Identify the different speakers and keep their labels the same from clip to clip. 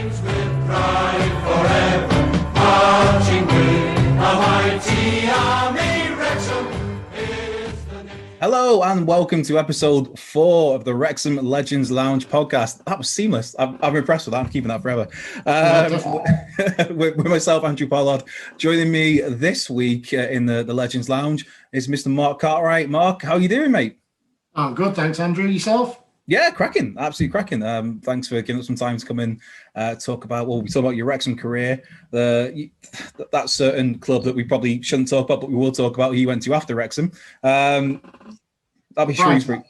Speaker 1: flames with pride forever, marching with a mighty army. Wrexham is the name.
Speaker 2: Hello and welcome to episode 4 of the Wrexham Legends Lounge podcast. That was seamless. I'm impressed with that. I'm keeping that forever. With myself, Andrew Pollard. Joining me this week in the Legends Lounge is Mr. Mark Cartwright. Mark, how are you doing, mate?
Speaker 3: I'm good, thanks, Andrew. Yourself?
Speaker 2: Yeah, cracking. Absolutely cracking. Thanks for giving us some time to come in, talk about, we talk about your Wrexham career, that certain club that we probably shouldn't talk about, but we will talk about who you went to after Wrexham. That'll be Shrewsbury.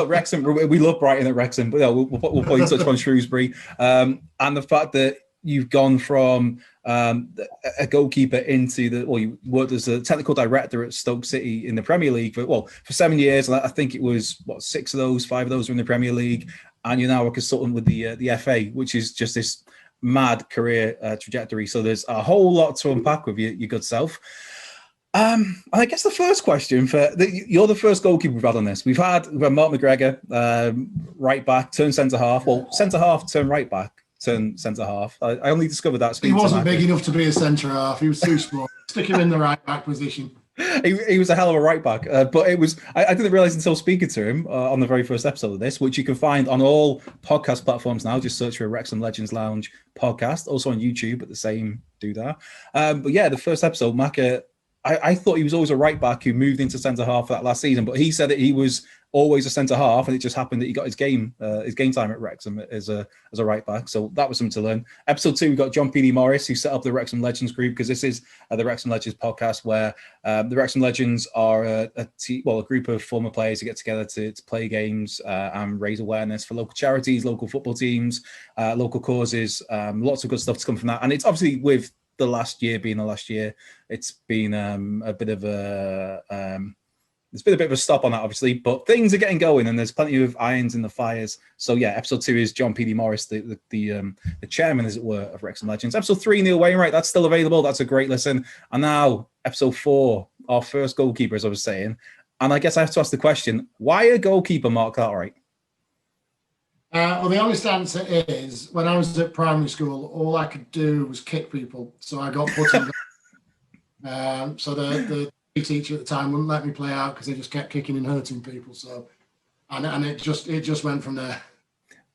Speaker 2: Wrexham, we love Brighton at Wrexham, but yeah, we'll probably touch on Shrewsbury. And the fact that you've gone from a goalkeeper into you worked as a technical director at Stoke City in the Premier League for 7 years. And I think it was 5 of those were in the Premier League. And you're now a consultant with the FA, which is just this mad career trajectory. So there's a whole lot to unpack with your good self. I guess the first question you're the first goalkeeper we've had on this. We've had Mark McGregor, right back, turn centre half. Well, centre half, turn right back. Turn centre half. I only discovered that.
Speaker 3: He wasn't big enough to be a centre half. He was too small. Stick him in the right back position.
Speaker 2: He was a hell of a right back, but it was. I didn't realise until speaking to him on the very first episode of this, which you can find on all podcast platforms now. Just search for Wrexham Legends Lounge podcast. Also on YouTube at the same doodah. But yeah, the first episode, Marko. I thought he was always a right back who moved into centre half for that last season, but he said that he was always a centre half, and it just happened that he got his game time at Wrexham as a right back. So that was something to learn. Episode 2, we got John P.D. Morris, who set up the Wrexham Legends group, because this is the Wrexham Legends podcast, where the Wrexham Legends are a group of former players who get together to play games and raise awareness for local charities, local football teams, local causes. Lots of good stuff to come from that, and it's obviously with the last year being the last year, it's been a bit of a stop on that, obviously, but things are getting going and there's plenty of irons in the fires. So yeah, episode 2 is John P.D. Morris, the chairman, as it were, of Wrexham Legends. Episode 3, Neil Wainwright, that's still available. That's a great listen. And now episode 4, our first goalkeeper, as I was saying. And I guess I have to ask the question, why a goalkeeper, Mark Cartwright?
Speaker 3: Well, the honest answer is, when I was at primary school, all I could do was kick people. So I got put in. So the teacher at the time wouldn't let me play out because they just kept kicking and hurting people. So, and it just went from there.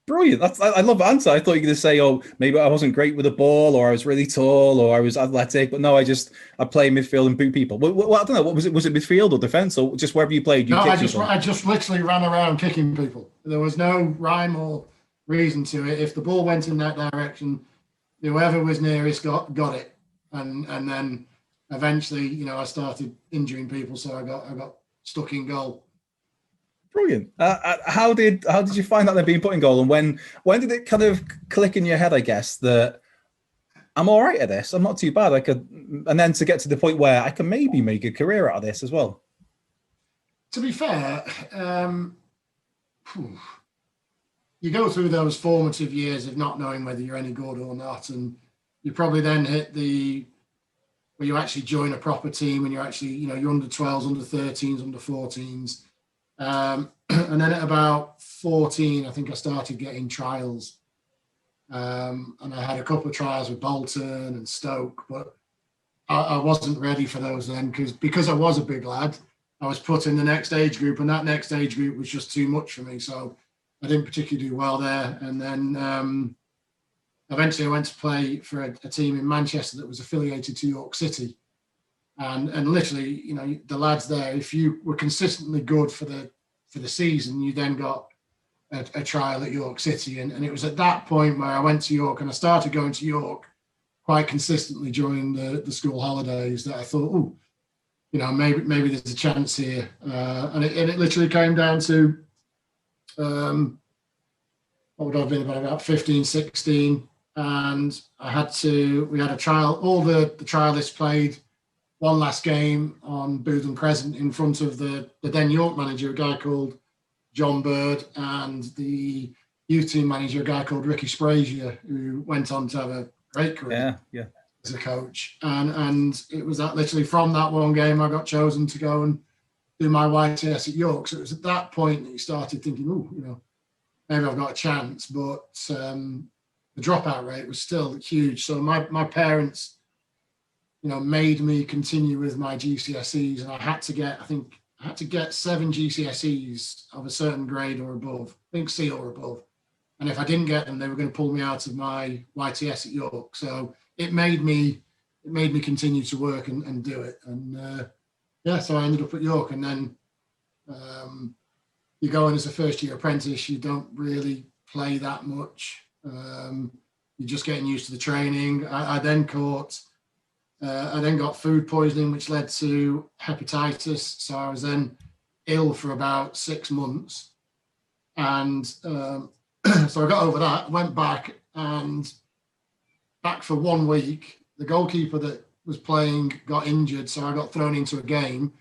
Speaker 2: Brilliant. I love the answer. I thought you were going to say, maybe I wasn't great with the ball, or I was really tall, or I was athletic. But no, I play midfield and boot people. Well, I don't know. What was it? Was it midfield or defence, or just wherever you played?
Speaker 3: I just literally ran around kicking people. There was no rhyme or reason to it. If the ball went in that direction, whoever was nearest got it. And then eventually, I started injuring people, so I got stuck in goal.
Speaker 2: Brilliant. How did you find out they're being put in goal, and when did it kind of click in your head, I guess, that I'm all right at this, I'm not too bad, and then to get to the point where I can maybe make a career out of this as well?
Speaker 3: To be fair, you go through those formative years of not knowing whether you're any good or not, and you probably then hit where you actually join a proper team, and you're actually, you're under 12s, under 13s, under 14s. And then at about 14, I think I started getting trials. And I had a couple of trials with Bolton and Stoke, but I wasn't ready for those then because I was a big lad. I was put in the next age group, and that next age group was just too much for me. So I didn't particularly do well there. And then eventually I went to play for a team in Manchester that was affiliated to York City. And literally, the lads there, if you were consistently good for the season, you then got a trial at York City. And it was at that point where I went to York, and I started going to York quite consistently during the school holidays, that I thought, maybe there's a chance here. And it literally came down to, what would I have been, about 15, 16. And we had a trial. All the trialists played one last game on Bootham Crescent in front of the then York manager, a guy called John Bird, and the youth team manager, a guy called Ricky Sprazier, who went on to have a great career as a coach. And it was that literally from that one game I got chosen to go and do my YTS at York. So it was at that point that you started thinking, maybe I've got a chance. But the dropout rate was still huge. So my parents, made me continue with my GCSEs, and I had to get 7 GCSEs of a certain grade or above, I think C or above. And if I didn't get them, they were going to pull me out of my YTS at York. So it made me continue to work and do it. And so I ended up at York. And then you go in as a first year apprentice, you don't really play that much. You're just getting used to the training. I then got food poisoning, which led to hepatitis. So I was then ill for about 6 months. And so I got over that, went back for 1 week. The goalkeeper that was playing got injured, so I got thrown into a game.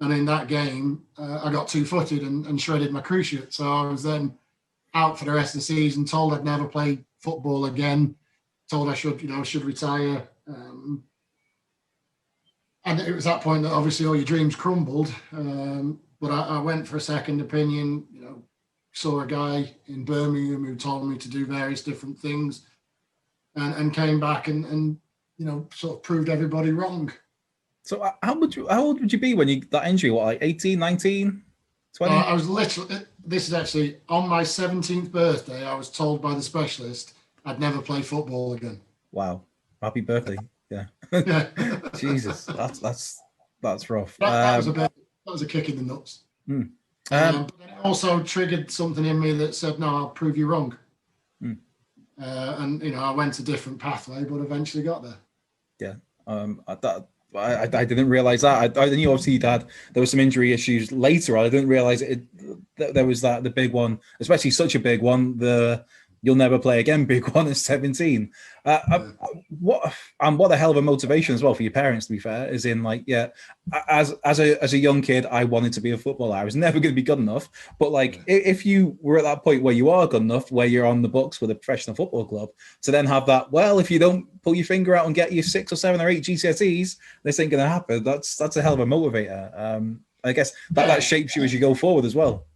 Speaker 3: And in that game, I got two-footed and shredded my cruciate. So I was then out for the rest of the season, told I'd never play football again, told I should retire. And it was that point that obviously all your dreams crumbled. But I went for a second opinion, saw a guy in Birmingham who told me to do various different things and came back and sort of proved everybody wrong.
Speaker 2: So how old would you be when you that injury? What, like 18, 19, 20?
Speaker 3: I was literally, this is actually on my 17th birthday, I was told by the specialist I'd never play football again.
Speaker 2: Wow. Happy birthday. Yeah.
Speaker 3: Yeah.
Speaker 2: Jesus, that's rough.
Speaker 3: That was a kick in the nuts. But it also triggered something in me that said, no, I'll prove you wrong. And I went a different pathway, but eventually got there.
Speaker 2: Yeah. I didn't realize that. I knew obviously there was some injury issues later. I didn't realize there was the big one, especially such a big one. The you'll never play again big one at 17. What a hell of a motivation as well for your parents, to be fair, is in as a young kid, I wanted to be a footballer. I was never going to be good enough, but if you were at that point where you are good enough, where you're on the books with a professional football club, to then have that, well, if you don't pull your finger out and get your 6 or 7 or 8 GCSEs, this ain't going to happen. That's a hell of a motivator. I guess that shapes you as you go forward as well.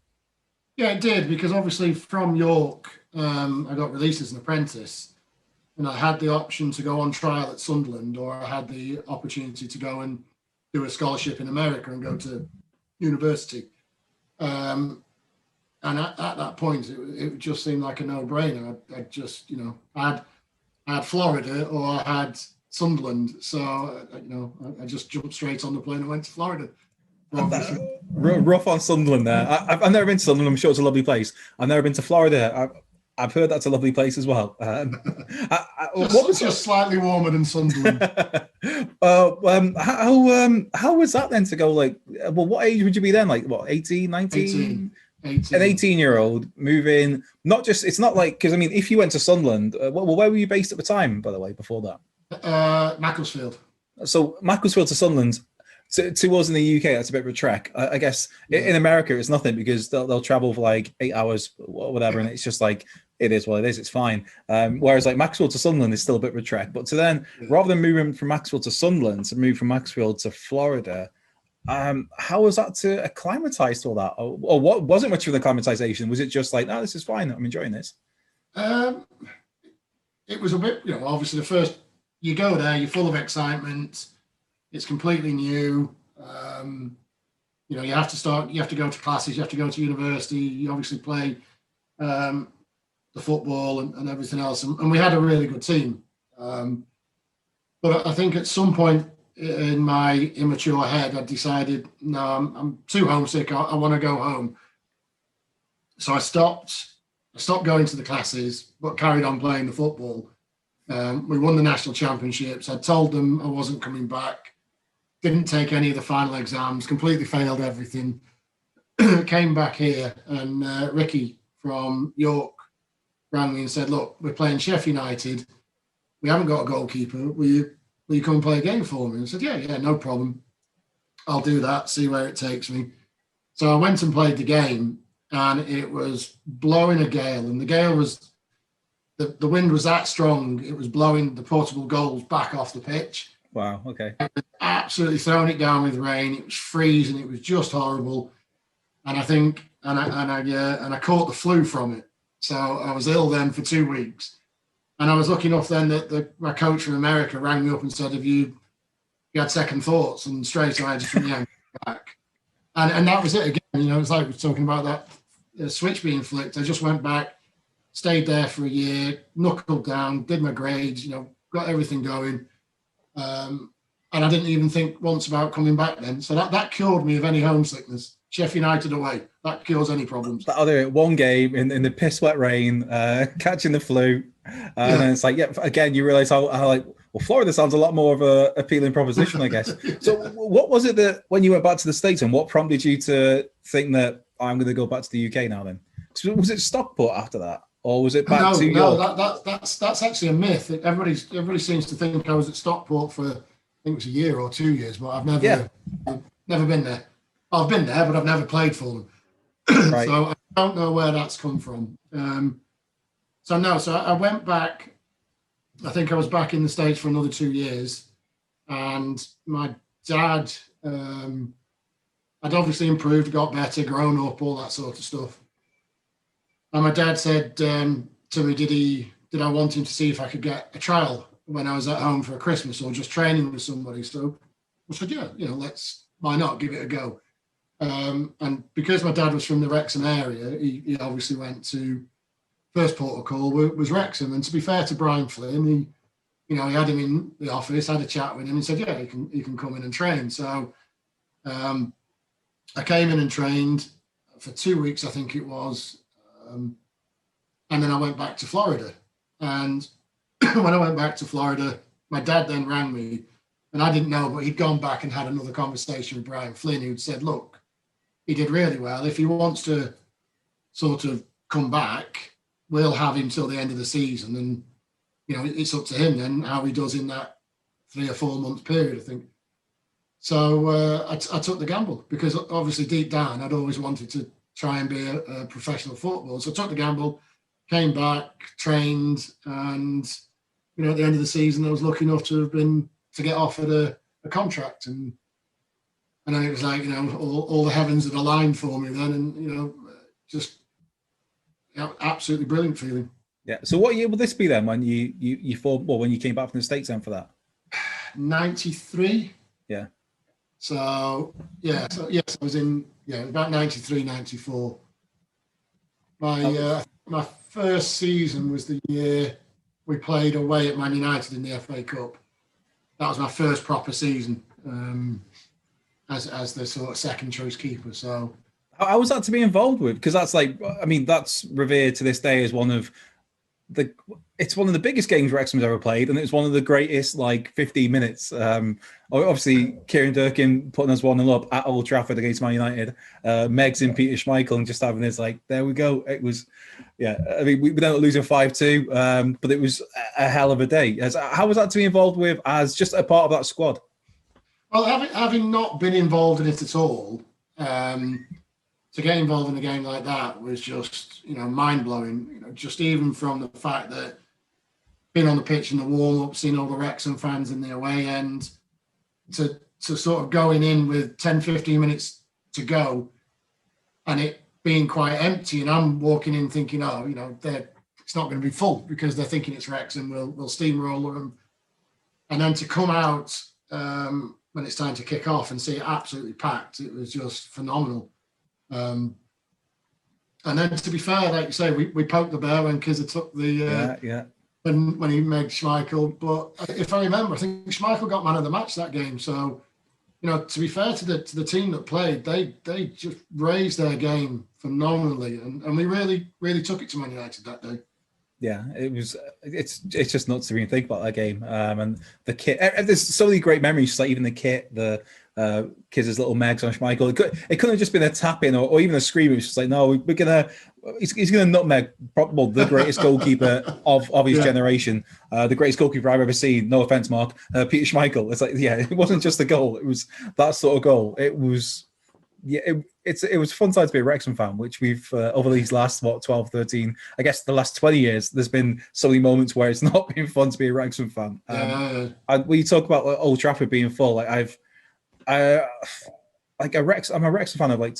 Speaker 3: Yeah, it did, because obviously from York, I got released as an apprentice, and I had the option to go on trial at Sunderland, or I had the opportunity to go and do a scholarship in America and go to university. And at that point, it just seemed like a no-brainer. I had Florida or I had Sunderland, so I just jumped straight on the plane and went to Florida.
Speaker 2: Rough on Sunderland there. I've never been to Sunderland. I'm sure it's a lovely place. I've never been to Florida. I've heard that's a lovely place as well.
Speaker 3: What was just slightly warmer than Sunderland?
Speaker 2: How was that then to go what age would you be then? 18, 19? 18. An 18-year-old moving, it's not because if you went to Sunderland, where were you based at the time, by the way, before that?
Speaker 3: Macclesfield.
Speaker 2: So Macclesfield to Sunderland, to us in the UK, that's a bit of a trek. I guess in America, it's nothing because they'll travel for 8 hours or whatever, and it's just it is what it is. It's fine. Whereas Maxwell to Sunderland is still a bit of a trek. But to then, rather than moving from Maxwell to Sunderland, to move from Maxwell to Florida, how was that to acclimatise to all that? Or what wasn't much of the acclimatization? Was it just no, this is fine, I'm enjoying this?
Speaker 3: It was a bit, obviously the first, you go there, you're full of excitement. It's completely new. You have to go to classes, you have to go to university, you obviously play the football and everything else. And we had a really good team. But I think at some point in my immature head, I decided, no, I'm too homesick. I want to go home. So I stopped going to the classes, but carried on playing the football. We won the national championships. I told them I wasn't coming back. Didn't take any of the final exams, completely failed everything. Came back here, and Ricky from York rang me and said, look, we're playing Sheffield United. We haven't got a goalkeeper. Will you come and play a game for me? And I said, yeah, no problem. I'll do that, see where it takes me. So I went and played the game, and it was blowing a gale. And the gale was, the wind was that strong, it was blowing the portable goals back off the pitch.
Speaker 2: Wow, okay.
Speaker 3: Absolutely throwing it down with rain. It was freezing. It was just horrible. And I think, and I caught the flu from it. So I was ill then for 2 weeks. And I was lucky enough then that my coach from America rang me up and said, "Have you had second thoughts?" And straight away I just went, "Yeah, back." And that was it again. You know, it's like we're talking about that switch being flicked. I just went back, stayed there for a year, knuckled down, did my grades, you know, got everything going. And I didn't even think once about coming back then. So that cured me of any homesickness. Sheffield United away, that cures any problems.
Speaker 2: That'll do it. One game in the piss wet rain, catching the flu. And then it's like, yeah, again, you realise how like, well, Florida sounds a lot more of a appealing proposition, I guess. So what was it that when you went back to the States and what prompted you to think that I'm going to go back to the UK now then? So was it Stockport after that? Or was it back to York?
Speaker 3: No, that's actually a myth. Everybody seems to think I was at Stockport for, I think it was a year or 2 years, but I've never been there. I've been there, but I've never played for them. Right. So I don't know where that's come from. So I went back. I think I was back in the States for another 2 years, and my dad had obviously improved, got better, grown up, all that sort of stuff. And my dad said to me, did I want him to see if I could get a trial when I was at home for Christmas or just training with somebody? So I said, yeah, you know, why not give it a go? And because my dad was from the Wrexham area, he obviously went to first port of call was Wrexham. And to be fair to Brian Flynn, he had him in the office, had a chat with him, and said, yeah, he can come in and train. So I came in and trained for 2 weeks, I think it was. And then I went back to Florida. And when I went back to Florida, my dad then rang me, and I didn't know, but he'd gone back and had another conversation with Brian Flynn, who'd said, look, he did really well. If he wants to sort of come back, we'll have him till the end of the season. And, you know, it's up to him then how he does in that 3 or 4 month period, I think. So I took the gamble because obviously deep down, I'd always wanted to try and be a professional footballer. So I took the gamble, came back, trained, and, you know, at the end of the season, I was lucky enough to get offered a contract. And then it was like, you know, all the heavens had aligned for me then. And, you know, just absolutely brilliant feeling.
Speaker 2: Yeah. So what year would this be then when you formed, well, when you came back from the States then for that? 93.
Speaker 3: Yeah. So, yes, I was in, about 93, 94. My first season was the year we played away at Man United in the FA Cup. That was my first proper season as the sort of second choice keeper. So,
Speaker 2: how was that to be involved with? Because that's like, I mean, that's revered to this day as one of the biggest games Wrexham's ever played, and it's one of the greatest 15 minutes. Obviously, Kieran Durkin putting us 1-0 up at Old Trafford against Man United. Megs and Peter Schmeichel, and just having this there we go. It was, I mean, we ended up losing 5-2, but it was a hell of a day. How was that to be involved with as just a part of that squad?
Speaker 3: Well, having not been involved in it at all, to get involved in a game like that was just, mind blowing. Just even from the fact that being on the pitch in the warm up, seeing all the Wrexham fans in the away end, to sort of going in with 10, 15 minutes to go, and it being quite empty, and I'm walking in thinking, it's not going to be full because they're thinking it's Wrexham. We'll steamroller them, and then to come out when it's time to kick off and see it absolutely packed, it was just phenomenal. And then, to be fair, like you say, we poked the bear when Kizza took the when he made Schmeichel. But if I remember, I think Schmeichel got man of the match that game. So, to be fair to the team that played, they just raised their game phenomenally, and we really took it to Man United that day.
Speaker 2: Yeah, it's just nuts to even think about that game. And the kit, there's so many great memories, just even the kit, the Kiz's little Megs on Schmeichel. It couldn't have just been a tap in or even a scream. It was just no, he's gonna nutmeg the greatest goalkeeper of his generation, the greatest goalkeeper I've ever seen. No offense, Mark, Peter Schmeichel. It's it wasn't just a goal. It was that sort of goal. It was. It was a fun time to be a Wrexham fan, which we've over these last 12, 13, I guess the last 20 years, there's been so many moments where it's not been fun to be a Wrexham fan. When you talk about Old Trafford being full, I'm a Wrexham fan of I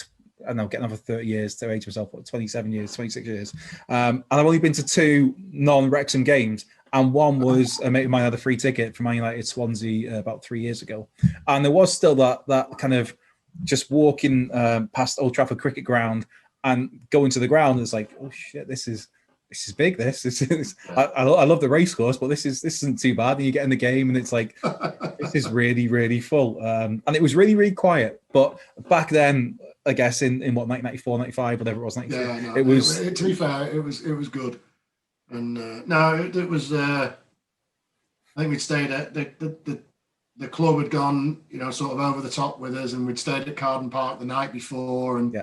Speaker 2: don't know, getting over 30 years to age myself, 27 years, 26 years. And I've only been to 2 non-Wrexham games. and one was a mate of mine had a free ticket for Man United Swansea about 3 years ago, and there was still that kind of just walking past Old Trafford cricket ground and going to the ground. It's like, oh shit, this is big. This is I love the race course, but this isn't too bad. And you get in the game, and it's like this is really, really full. And it was really, really quiet. But back then, I guess in what 1994, 95, whatever it was, 93, it was.
Speaker 3: To be fair, it was good. And no, it was. I think we'd stayed at the club had gone, sort of over the top with us, and we'd stayed at Carden Park the night before, and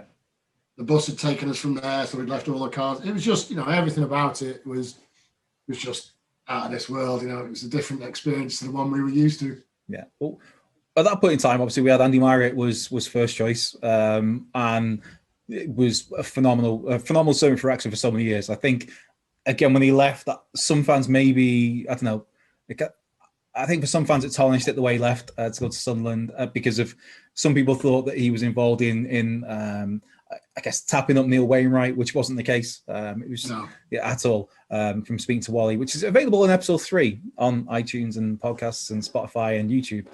Speaker 3: the bus had taken us from there, so we'd left all the cars. It was just, everything about it was just out of this world. It was a different experience to the one we were used to.
Speaker 2: Yeah. Well, at that point in time, obviously, we had Andy Marriott was first choice, and it was a phenomenal servant for Wrexham for so many years. I think, again, when he left, some fans maybe, I don't know, I think for some fans it tarnished it the way he left to go to Sunderland because of some people thought that he was involved in I guess tapping up Neil Wainwright, which wasn't the case. It was at all from speaking to Wally, which is available in episode 3 on iTunes and podcasts and Spotify and YouTube.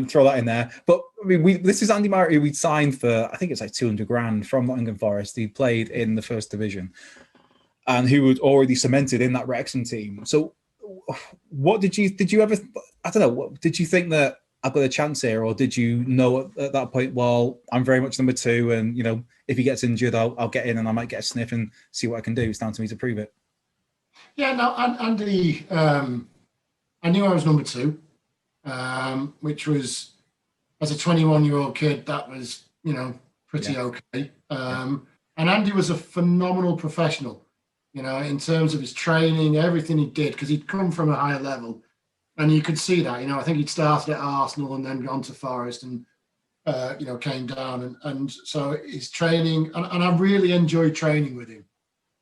Speaker 2: Throw that in there. But I mean, this is Andy Marriott, who we'd signed for, I think it's like 200 grand from Nottingham Forest. He played in the first division and who was already cemented in that Wrexham team. So what did you ever, I don't know, did you think that I've got a chance here, or did you know at that point, well, I'm very much number 2, and if he gets injured, I'll get in and I might get a sniff and see what I can do. It's down to me to prove it.
Speaker 3: Yeah, no, Andy, I knew I was number 2, which was, as a 21-year-old kid, that was, pretty okay. And Andy was a phenomenal professional, in terms of his training, everything he did, because he'd come from a higher level. And you could see that, I think he'd started at Arsenal and then gone to Forest and, came down. And so his training, and I really enjoyed training with him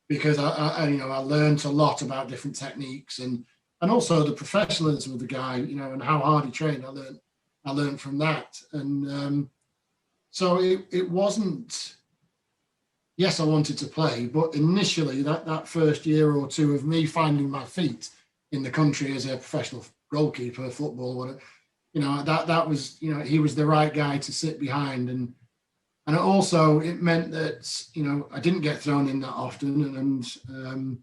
Speaker 3: because I learned a lot about different techniques and also the professionalism of the guy, and how hard he trained. I learned from that. And so it wasn't, yes, I wanted to play, but initially that first year or two of me finding my feet in the country as a professional goalkeeper, football, whatever, that was, he was the right guy to sit behind. And also it meant that, I didn't get thrown in that often. And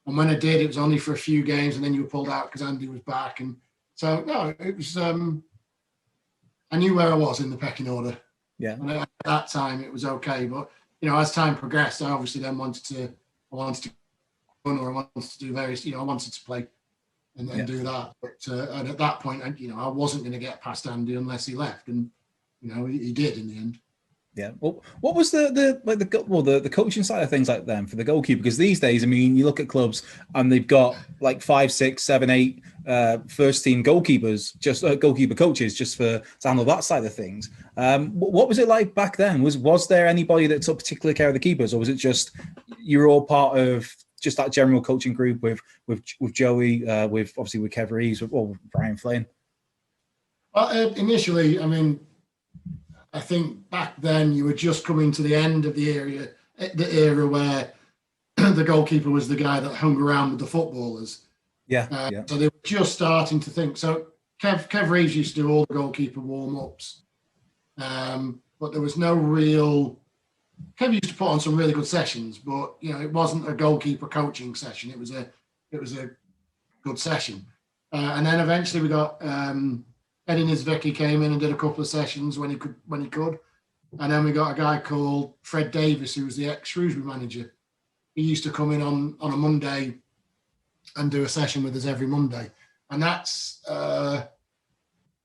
Speaker 3: when I did, it was only for a few games and then you were pulled out because Andy was back. And so, no, it was, I knew where I was in the pecking order.
Speaker 2: Yeah.
Speaker 3: And at that time it was okay. But, as time progressed, I obviously then wanted to run, or I wanted to do various, I wanted to play and then do that. But and at that point, I wasn't going to get past Andy unless he left, and he did in the end.
Speaker 2: Yeah. Well, what was the coaching side of things like then for the goalkeeper? Because these days, I mean, you look at clubs and they've got like 5, 6, 7, 8 first team goalkeepers, just goalkeeper coaches, just to handle that side of things. What was it like back then? Was there anybody that took particular care of the keepers, or was it just you were all part of just that general coaching group with Joey, with obviously with Kev Reeves, with Brian Flynn?
Speaker 3: Well, initially, I mean, I think back then you were just coming to the end of the era where the goalkeeper was the guy that hung around with the footballers.
Speaker 2: Yeah.
Speaker 3: So they were just starting to think. So Kev Reeves used to do all the goalkeeper warm-ups, but there was no real. Kev used to put on some really good sessions, but it wasn't a goalkeeper coaching session. It was a good session, and then eventually we got Eddie Nizvecki came in and did a couple of sessions when he could, and then we got a guy called Fred Davis, who was the ex-Shrewsbury manager. He used to come in on a Monday and do a session with us every Monday, and that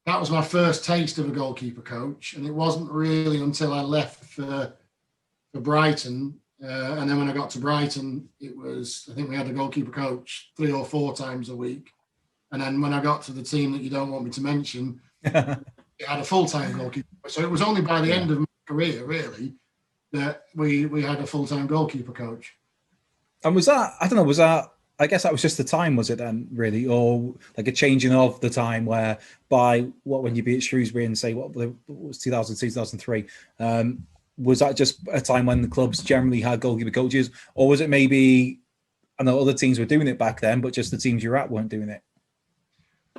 Speaker 3: was my first taste of a goalkeeper coach. And it wasn't really until I left for Brighton, and then when I got to Brighton, I think we had a goalkeeper coach 3 or 4 times a week. And then when I got to the team that you don't want me to mention, it had a full-time goalkeeper. So it was only by the end of my career, really, that we had a full-time goalkeeper coach.
Speaker 2: And was that, I guess that was just the time, was it then, really? Or like a changing of the time where when you beat Shrewsbury and say, what was 2002, 2003, was that just a time when the clubs generally had goalkeeper coaches? Or was it maybe I know other teams were doing it back then, but just the teams you're at weren't doing it.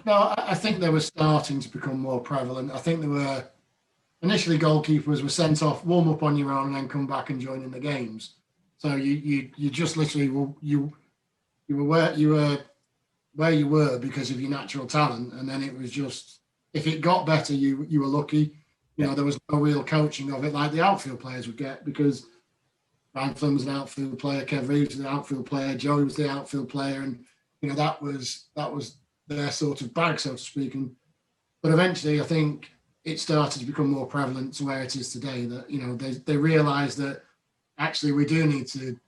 Speaker 3: No, I think they were starting to become more prevalent. I think there were initially goalkeepers were sent off, warm up on your own, and then come back and join in the games. So you just literally you were where you were because of your natural talent, and then it was just if it got better, you were lucky. You know, there was no real coaching of it like the outfield players would get because Brian Flynn was an outfield player, Kev Reeves was an outfield player, Joey was the outfield player, and you know that was their sort of bag, so to speak. But eventually, I think it started to become more prevalent to where it is today. That you know they realised that actually we do need to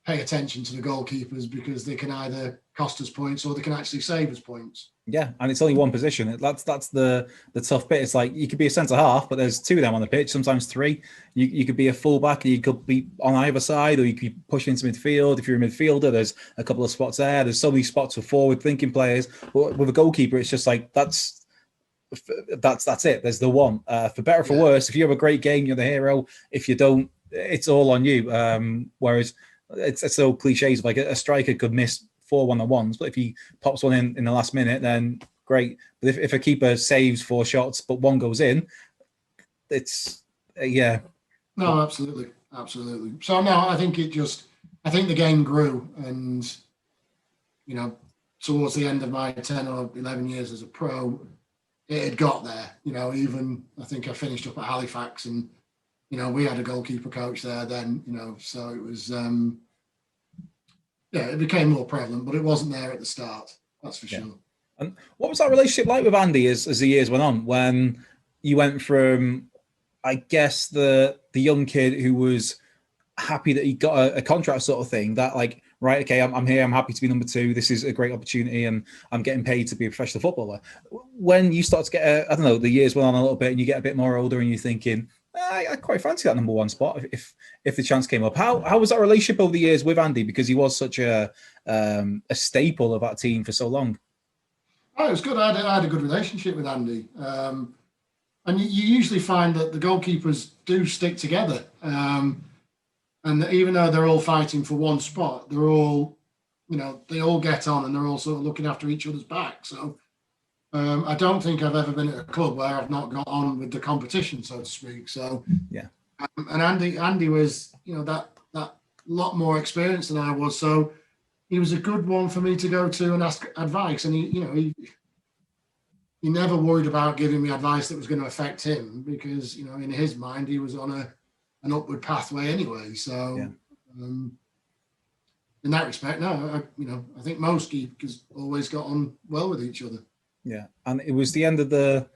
Speaker 3: pay attention to the goalkeepers because they can either cost us points or they can actually save us points.
Speaker 2: Yeah, and it's only one position. That's the tough bit. It's like you could be a centre half, but there's two of them on the pitch, sometimes three. You could be a fullback, you could be on either side, or you could push into midfield. If you're a midfielder, there's a couple of spots there. There's so many spots for forward-thinking players. But with a goalkeeper, it's just like that's it. There's the one. For better or for worse, if you have a great game, you're the hero. If you don't, it's all on you. Whereas it's so cliches. Like a striker could miss 4 1-on-1s, but if he pops one in the last minute, then great. But if a keeper saves 4 shots but one goes in, it's
Speaker 3: No, absolutely. So no, I think the game grew, and you know, towards the end of my 10 or 11 years as a pro, it had got there. You know, even I think I finished up at Halifax, and you know, we had a goalkeeper coach there then. You know, so it was. It became more prevalent, but it wasn't there at the start. That's for sure.
Speaker 2: And what was that relationship like with Andy as the years went on? When you went from, I guess, the young kid who was happy that he got a contract sort of thing, that like, right, okay, I'm here, I'm happy to be number 2. This is a great opportunity, and I'm getting paid to be a professional footballer. When you start to get, I don't know, the years went on a little bit, and you get a bit more older, and you're thinking, I quite fancy that number 1 spot if the chance came up. How was that relationship over the years with Andy? Because he was such a staple of that team for so long.
Speaker 3: Oh, it was good. I had a good relationship with Andy, and you usually find that the goalkeepers do stick together. And even though they're all fighting for one spot, they're all, you know, they all get on, and they're all sort of looking after each other's back. So. I don't think I've ever been at a club where I've not got on with the competition, so to speak. So, and Andy was, you know, that lot more experienced than I was. So he was a good one for me to go to and ask advice. And he never worried about giving me advice that was going to affect him because, you know, in his mind, he was on an upward pathway anyway. So, in that respect, no, I think most keepers always got on well with each other.
Speaker 2: Yeah, and it was the end of the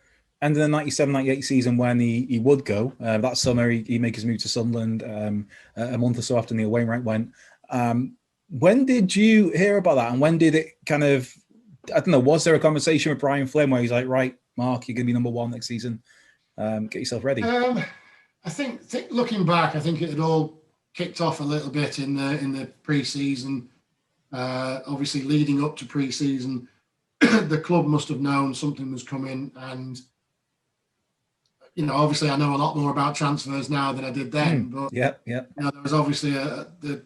Speaker 2: 97-98 season when he would go. That summer, he made his move to Sunderland a month or so after Neil Wainwright went. When did you hear about that? And when did it kind of, I don't know, was there a conversation with Brian Flynn where he's like, right, Mark, you're going to be number 1 next season. Get yourself ready.
Speaker 3: I think looking back, I think it had all kicked off a little bit in the pre-season. Obviously, leading up to pre-season, the club must have known something was coming, and you know, obviously, I know a lot more about transfers now than I did then. But
Speaker 2: You
Speaker 3: know, there was obviously the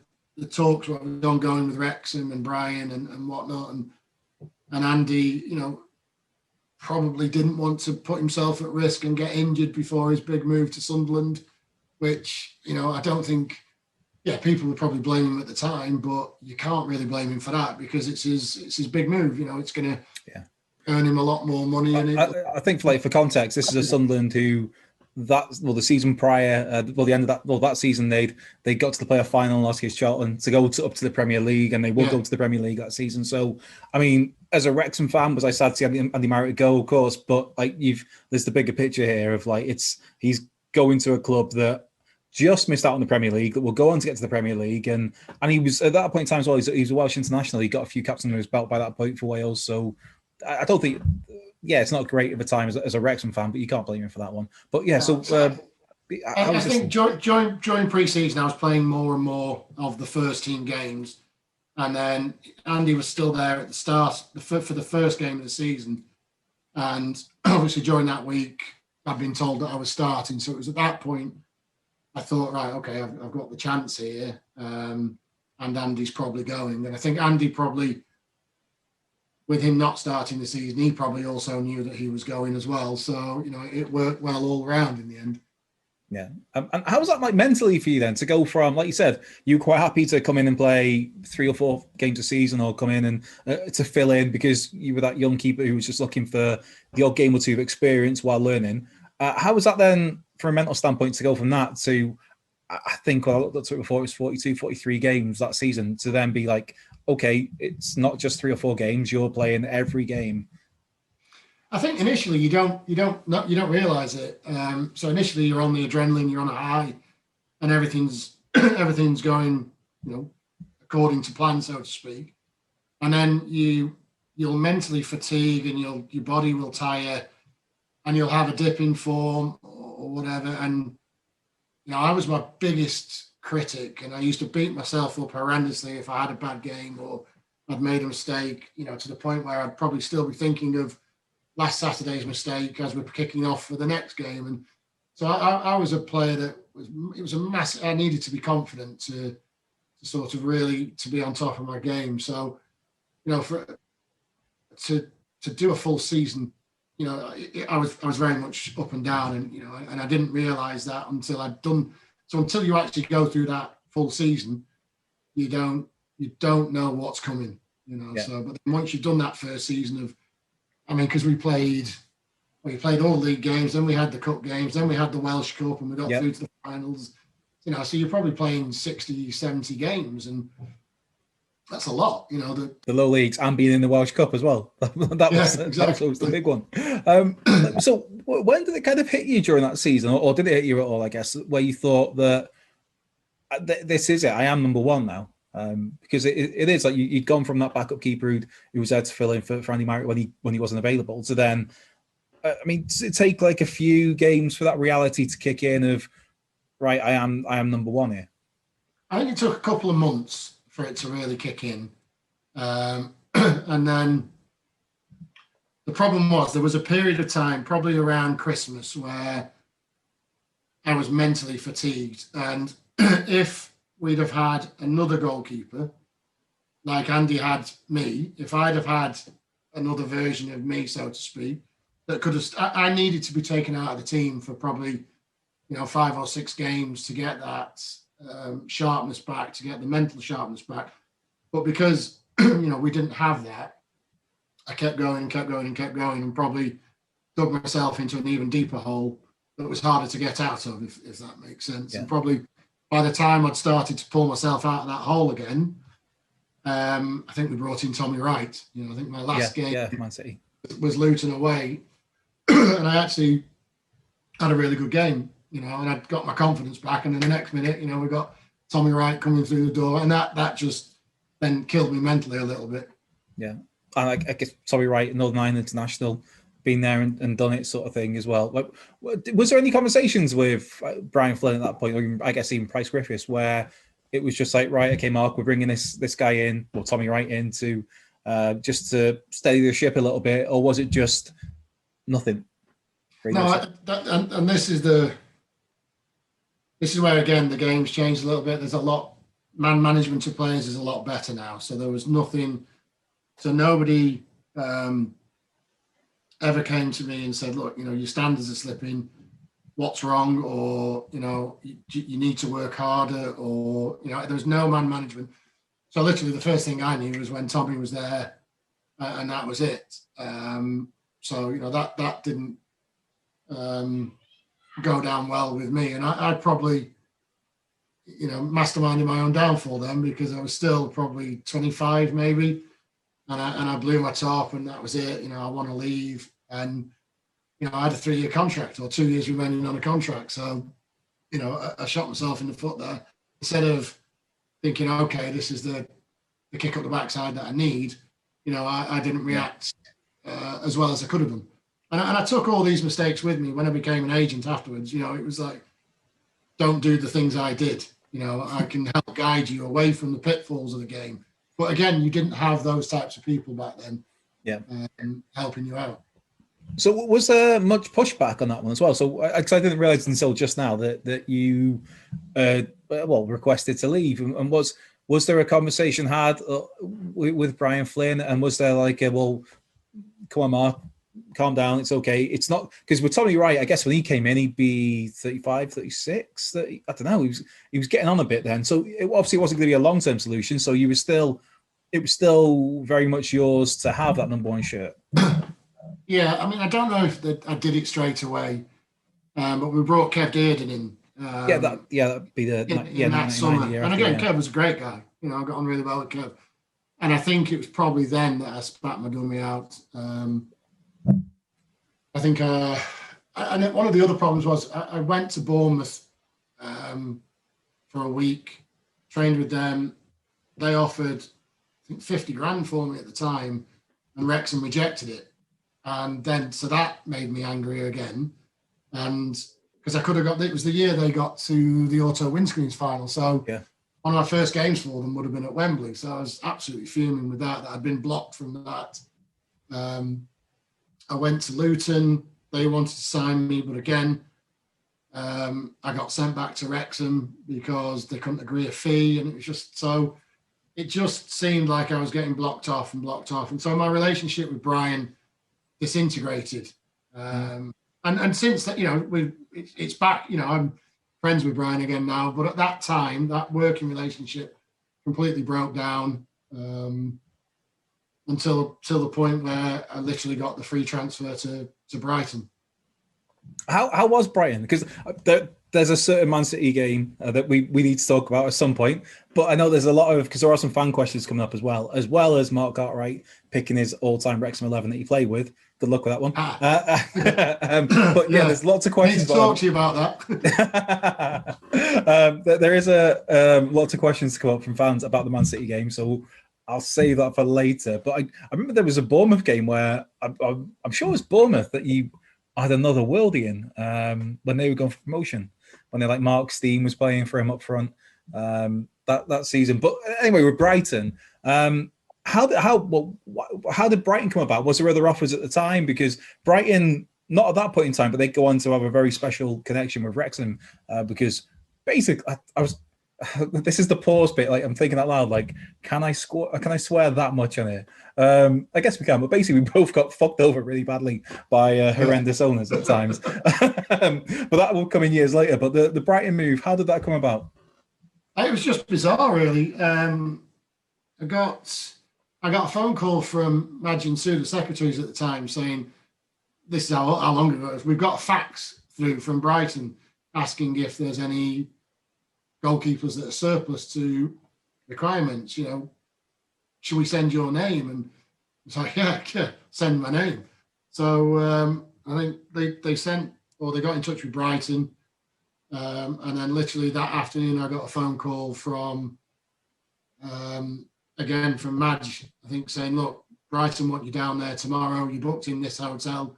Speaker 3: talks what was ongoing with Wrexham and Brian and whatnot, and Andy, you know, probably didn't want to put himself at risk and get injured before his big move to Sunderland, which, you know, I don't think. Yeah, people would probably blame him at the time, but you can't really blame him for that because it's his big move. You know, it's going to earn him a lot more money.
Speaker 2: I think, for context, this is a Sunderland who the season prior, that season they got to the playoff final and lost against Charlton to go up to the Premier League, and they will go to the Premier League that season. So, I mean, as a Wrexham fan, was I sad to see Andy Marriott go? Of course, but like there's the bigger picture here of like he's going to a club that just missed out on the Premier League, that will go on to get to the Premier League. And he was, at that point in time as well, he was a Welsh international. He got a few caps under his belt by that point for Wales. So I don't think, it's not great of a time as a Wrexham fan, but you can't blame him for that one. But yeah,
Speaker 3: I think during pre-season, I was playing more and more of the first team games. And then Andy was still there at the start for the first game of the season. And obviously during that week, I'd been told that I was starting. So it was at that point, I thought, right, okay, I've got the chance here. And and Andy's probably going. And I think Andy probably, with him not starting the season, he probably also knew that he was going as well. So, it worked well all around in the end.
Speaker 2: Yeah. And how was that like mentally for you then to go from, like you said, you were quite happy to come in and play 3 or 4 games a season, or come in and to fill in because you were that young keeper who was just looking for the odd game or two of experience while learning. How was that then from a mental standpoint to go from that to, I think, well, I looked at it before, it was 42, 43 games that season, to then be like, okay, it's not just 3 or 4 games, you're playing every game.
Speaker 3: I think initially you don't realize it. So initially you're on the adrenaline, you're on a high, and everything's going, according to plan, so to speak. And then you'll mentally fatigue, and your body will tire, and you'll have a dip in form or whatever. And I was my biggest critic, and I used to beat myself up horrendously if I had a bad game or I'd made a mistake. To the point where I'd probably still be thinking of last Saturday's mistake as we're kicking off for the next game. And so I was a player that was a massive, I needed to be confident to sort of really to be on top of my game. So, to do a full season, I was very much up and down, and I didn't realize that until I'd done. So until you actually go through that full season, you don't know what's coming,
Speaker 2: Yeah.
Speaker 3: So, but then once you've done that first season of, because we played all league games, then we had the cup games, then we had the Welsh Cup, and we got through to the finals. So you're probably playing 60, 70 games, and that's a lot. The
Speaker 2: low leagues and being in the Welsh Cup as well. That was the big one. So when did it kind of hit you during that season, or did it hit you at all, I guess, where you thought that this is it, I am number one now? Because it is like you'd gone from that backup keeper who was there to fill in for Andy Marriott when he wasn't available, to then, does it take like a few games for that reality to kick in of, right, I am number one here?
Speaker 3: I think it took a couple of months for it to really kick in. And then the problem was there was a period of time, probably around Christmas, where I was mentally fatigued. And if we'd have had another goalkeeper, like Andy had me, if I'd have had another version of me, so to speak, that could have, I needed to be taken out of the team for probably, 5 or 6 games to get that sharpness back, to get the mental sharpness back. But because, we didn't have that, I kept going, and probably dug myself into an even deeper hole that was harder to get out of, if that makes sense. Yeah. And probably by the time I'd started to pull myself out of that hole again, I think we brought in Tommy Wright. I think my last game
Speaker 2: Man City
Speaker 3: was Luton away, and I actually had a really good game, and I got my confidence back. And then the next minute, we got Tommy Wright coming through the door, and that just then killed me mentally a little bit.
Speaker 2: Yeah, and I guess Tommy Wright, Northern Ireland international, been there and done it sort of thing as well. Like, was there any conversations with Brian Flynn at that point, or I guess even Price Griffiths, where it was just like, right, okay, Mark, we're bringing this guy in, or Tommy Wright in, to just to steady the ship a little bit, or was it just nothing?
Speaker 3: No, and this is where again the game's changed a little bit. There's a lot, man management of players is a lot better now. So there was nothing. So nobody ever came to me and said, look, your standards are slipping, what's wrong? Or, you need to work harder, or, there was no man management. So literally the first thing I knew was when Tommy was there, and that was it. So, that didn't go down well with me. And I probably, masterminded my own downfall then, because I was still probably 25 maybe. And I blew my top, and that was it. I want to leave. And, I had a 3-year contract, or 2 years remaining on a contract. So, I shot myself in the foot there. Instead of thinking, okay, this is the kick up the backside that I need, I didn't react as well as I could have done. And I took all these mistakes with me when I became an agent afterwards. It was like, don't do the things I did. I can help guide you away from the pitfalls of the game. But again, you didn't have those types of people back then, helping you out.
Speaker 2: So was there much pushback on that one as well? So I didn't realise until just now that you, requested to leave, and was was there a conversation had with Brian Flynn, and was there like, well, come on, Mark, calm down, it's okay. It's not, because with Tommy Wright, I guess when he came in, he'd be 35, 36, 30, I don't know, he was getting on a bit then. So it obviously wasn't going to be a long-term solution. So it was still very much yours to have that number 1 shirt.
Speaker 3: Yeah, I mean, I don't know if I did it straight away, but we brought Kev Dearden in.
Speaker 2: That'd be
Speaker 3: in that summer. And again, Kev was a great guy. I got on really well with Kev. And I think it was probably then that I spat my dummy out. I think, and one of the other problems was I went to Bournemouth for a week, trained with them. They offered, I think, 50 grand for me at the time, and Wrexham rejected it. And then, so that made me angry again. And because I could have it was the year they got to the Auto Windscreens final. So one of my first games for them would have been at Wembley. So I was absolutely fuming with that I'd been blocked from that. I went to Luton. They wanted to sign me, but again, I got sent back to Wrexham because they couldn't agree a fee. And it was it just seemed like I was getting blocked off. And so my relationship with Brian disintegrated. And since that, it's back, I'm friends with Brian again now, but at that time, that working relationship completely broke down until the point where I literally got the free transfer to Brighton.
Speaker 2: How was Brighton? Because there's a certain Man City game that we need to talk about at some point, but I know there's a lot of, because there are some fan questions coming up as well as Mark Cartwright picking his all-time Wrexham 11 that he played with. Good luck with that one. But there's lots of questions.
Speaker 3: I need to talk to you about
Speaker 2: that. There is lots of questions to come up from fans about the Man City game, so I'll save that for later. But I remember there was a Bournemouth game where I'm sure it was Bournemouth that you had another worldie in when they were going for promotion, when they Mark Steen was playing for him up front that season. But anyway, with Brighton, how did Brighton come about? Was there other offers at the time? Because Brighton, not at that point in time, but they go on to have a very special connection with Wrexham because basically I was. This is the pause bit. I'm thinking out loud. Can I swear that much on it? I guess we can. But basically, we both got fucked over really badly by horrendous owners at times. But that will come in years later. But the Brighton move, how did that come about?
Speaker 3: It was just bizarre, really. I got a phone call from Majin Su, the secretaries at the time, saying, "This is how long ago it was. We've got a fax through from Brighton asking if there's any goalkeepers that are surplus to requirements, should we send your name?" And it's like, yeah, send my name. So I think they got in touch with Brighton. And then literally that afternoon, I got a phone call from Madge, I think, saying, "Look, Brighton want you down there tomorrow. You booked in this hotel,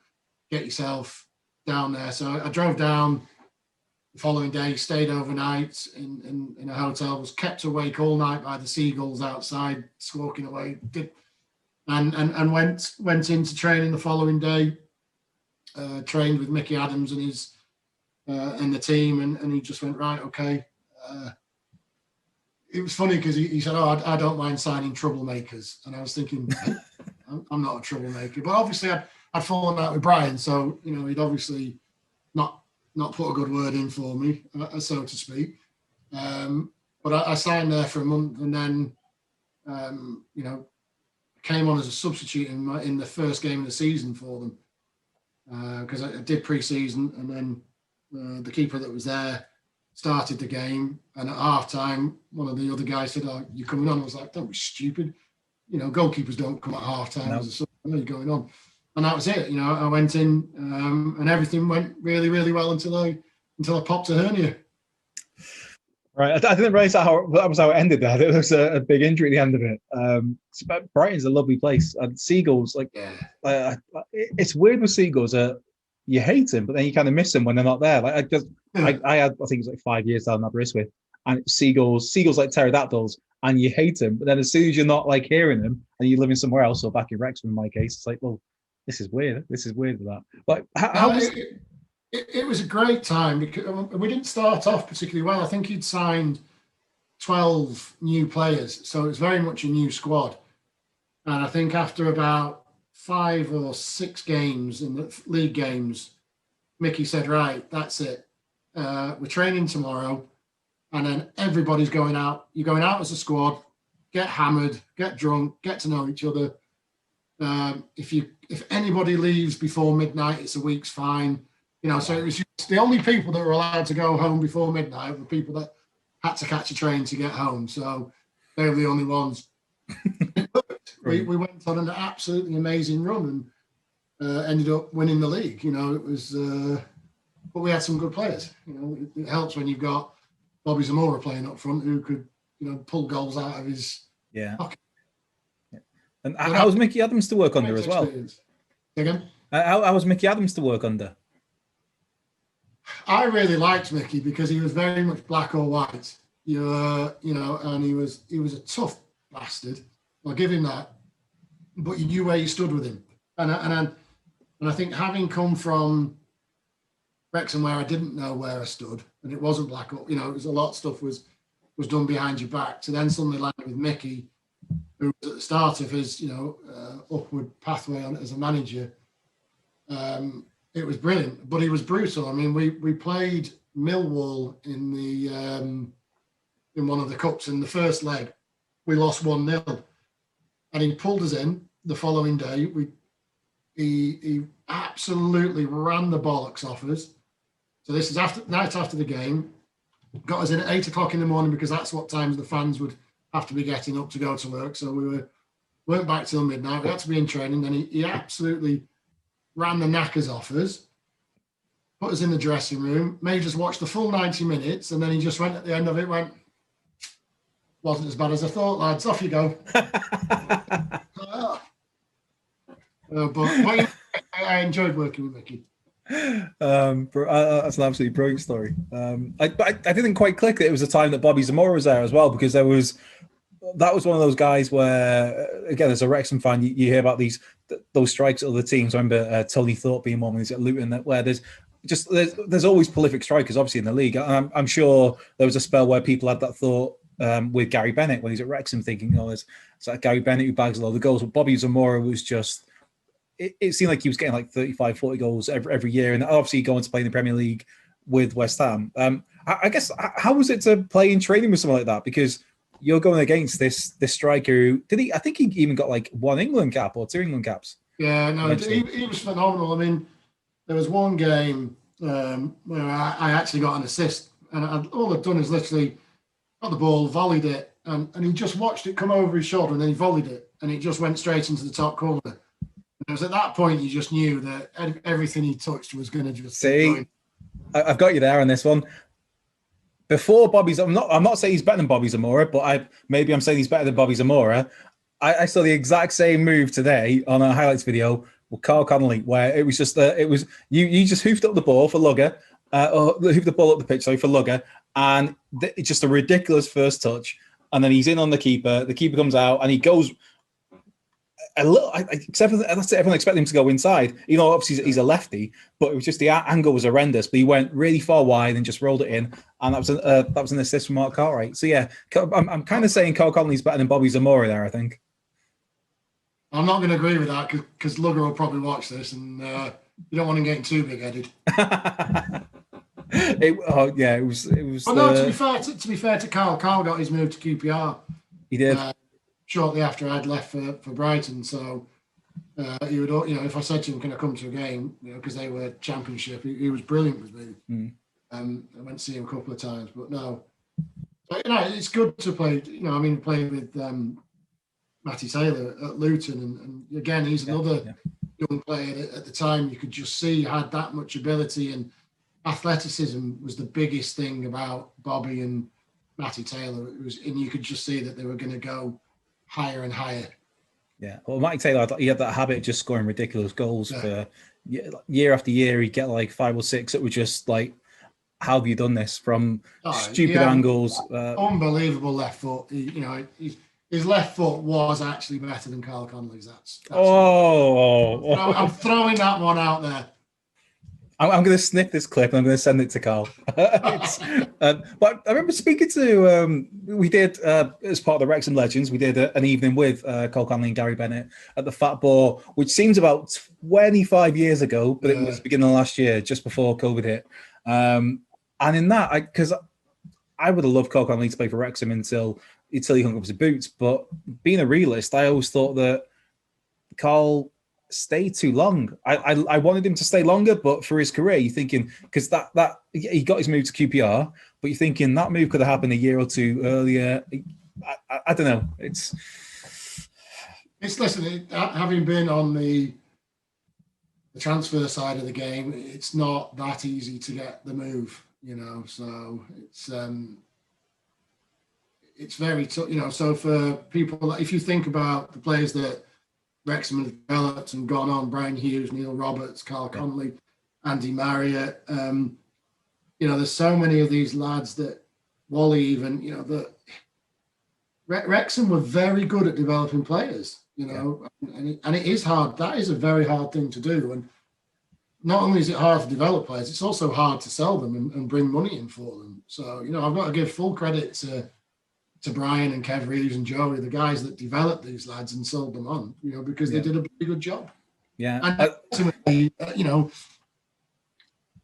Speaker 3: get yourself down there." So I drove down the following day, stayed overnight in a hotel, was kept awake all night by the seagulls outside, squawking away, and went into training the following day, trained with Mickey Adams and his and the team, and he just went, "Right, okay." It was funny because he said, "Oh, I don't mind signing troublemakers," and I was thinking, I'm not a troublemaker, but obviously I'd fallen out with Brian, so he'd obviously not put a good word in for me, so to speak. But I signed there for a month, and then came on as a substitute in the first game of the season for them because I did pre-season, and then the keeper that was there started the game, and at half-time, one of the other guys said, "Oh, you coming on?" I was like, "Don't be stupid. Goalkeepers don't come at half-time as a sub. I know you're going on." And that was it. I went in and everything went really, really well until I popped a hernia.
Speaker 2: Right. I didn't realize that was how it ended there. It was a big injury at the end of it. Brighton's a lovely place. And Seagulls, it's weird with Seagulls. You hate them, but then you kind of miss them when they're not there. I think it was 5 years down Aberystwyth, and Seagulls like pterodactyls, and you hate them. But then as soon as you're not hearing them, and you're living somewhere else or back in Wrexham, in my case, it's like, well, this is weird. This is weird with that.
Speaker 3: It was a great time because we didn't start off particularly well. I think he'd signed 12 new players. So it's very much a new squad. And I think after about 5 or 6 games in the league games, Mickey said, right, that's it. We're training tomorrow. And then everybody's going out. You're going out as a squad, get hammered, get drunk, get to know each other. If anybody leaves before midnight, it's a week's fine. You know, so it was just the only people that were allowed to go home before midnight were people that had to catch a train to get home. So they were the only ones. we went on an absolutely amazing run and ended up winning the league. You know, it was, but we had some good players. You know, it helps when you've got Bobby Zamora playing up front who could, you know, pull goals out of his pocket.
Speaker 2: Yeah. And how was Mickey Adams to work under as well?
Speaker 3: Again?
Speaker 2: How was Mickey Adams to work under?
Speaker 3: I really liked Mickey because he was very much black or white. You know, and he was a tough bastard. I'll give him that. But you knew where you stood with him. And I think having come from Wrexham where I didn't know where I stood, and it wasn't black or, you know, it was a lot of stuff was done behind your back, to then suddenly land with Mickey, who was at the start of his, you know, upward pathway on as a manager. It was brilliant, but he was brutal. I mean, we played Millwall in the in one of the cups in the first leg. We lost 1-0, and he pulled us in the following day. He absolutely ran the bollocks off us. So this is night after the game. Got us in at 8 o'clock in the morning because that's what times the fans would have to be getting up to go to work. So we weren't back till midnight. We had to be in training. Then he absolutely ran the knackers off us, put us in the dressing room, made us watch the full 90 minutes, and then he just went at the end of it, wasn't as bad as I thought, lads, off you go. But I enjoyed working with Mickey.
Speaker 2: That's an absolutely brilliant story. I didn't quite click that it was the time that Bobby Zamora was there as well, because that was one of those guys where, again, as a Wrexham fan, you hear about those strikes at other teams. I remember Tony Thorpe being one when he's at Luton, where there's always prolific strikers, obviously, in the league. I'm sure there was a spell where people had that thought with Gary Bennett when he's at Wrexham, thinking, it's like Gary Bennett who bags a lot of the goals. But Bobby Zamora was just, it seemed like he was getting like 35, 40 goals every year, and obviously going to play in the Premier League with West Ham. I guess, how was it to play in training with someone like that? Because you're going against this striker who, I think he even got like 1 England cap or 2 England caps.
Speaker 3: Yeah, no, he was phenomenal. I mean, there was one game where I actually got an assist, and all I'd done is literally got the ball, volleyed it, and he just watched it come over his shoulder, and then he volleyed it, and it just went straight into the top corner. And it was at that point you just knew that everything he touched was going to just
Speaker 2: see. I've got you there on this one. Before Bobby's, I'm not saying he's better than Bobby Zamora, but I'm saying he's better than Bobby Zamora. I saw the exact same move today on a highlights video with Carl Connolly, where it was just you just hoofed up the ball for Lugger, or hoofed the ball up the pitch, for Lugger, and it's just a ridiculous first touch, and then he's in on the keeper. The keeper comes out and he goes a little, except for everyone expected him to go inside. You know, obviously he's a lefty, but it was just the angle was horrendous. But he went really far wide and just rolled it in, and that was an assist from Mark Cartwright. So yeah, I'm kind of saying Carl Connolly's better than Bobby Zamora there, I think.
Speaker 3: I'm not going to agree with that because Lugger will probably watch this, and you don't want him getting too big-headed.
Speaker 2: It was.
Speaker 3: Well, no, to be fair to Carl got his move to QPR.
Speaker 2: He did.
Speaker 3: Shortly after I'd left for Brighton, so he would, if I said to him, "Can I come to a game?" Because they were Championship, he was brilliant with me. I went to see him a couple of times, but no, but, it's good to play. Playing with Matty Taylor at Luton, and again, he's another young player at the time. You could just see he had that much ability, and athleticism was the biggest thing about Bobby and Matty Taylor. And you could just see that they were going to go higher and higher.
Speaker 2: Yeah, well, Matty Taylor, he had that habit of just scoring ridiculous goals for year after year. He'd get like 5 or 6 that were just like, how have you done this? From stupid angles.
Speaker 3: Unbelievable left foot. His left foot was actually better than Carl Connolly's. That's
Speaker 2: I'm
Speaker 3: I'm throwing that one out there.
Speaker 2: I'm going to snip this clip and I'm going to send it to Carl. But I remember speaking to, we did, as part of the Wrexham Legends, we did an evening with Cole Conley and Gary Bennett at the Fat Boar, which seems about 25 years ago, but it was beginning of last year, just before COVID hit. And in that, because I would have loved Cole Conley to play for Wrexham until he hung up his boots. But being a realist, I always thought that Carl stay too long. I wanted him to stay longer, but for his career, you're thinking, because that he got his move to QPR, but you're thinking that move could have happened a year or two earlier. I don't know. It's
Speaker 3: listen, having been on the transfer side of the game, it's not that easy to get the move, so it's very tough, so for people, if you think about the players that Wrexham have developed and gone on, Brian Hughes, Neil Roberts, Carl Conley, Andy Marriott. There's so many of these lads that Wally even, that Wrexham were very good at developing players, and it is hard. That is a very hard thing to do. And not only is it hard to develop players, it's also hard to sell them and bring money in for them. So, I've got to give full credit to Brian and Kev Reeves and Joey, the guys that developed these lads and sold them on, because they did a pretty good job.
Speaker 2: Yeah.
Speaker 3: And ultimately,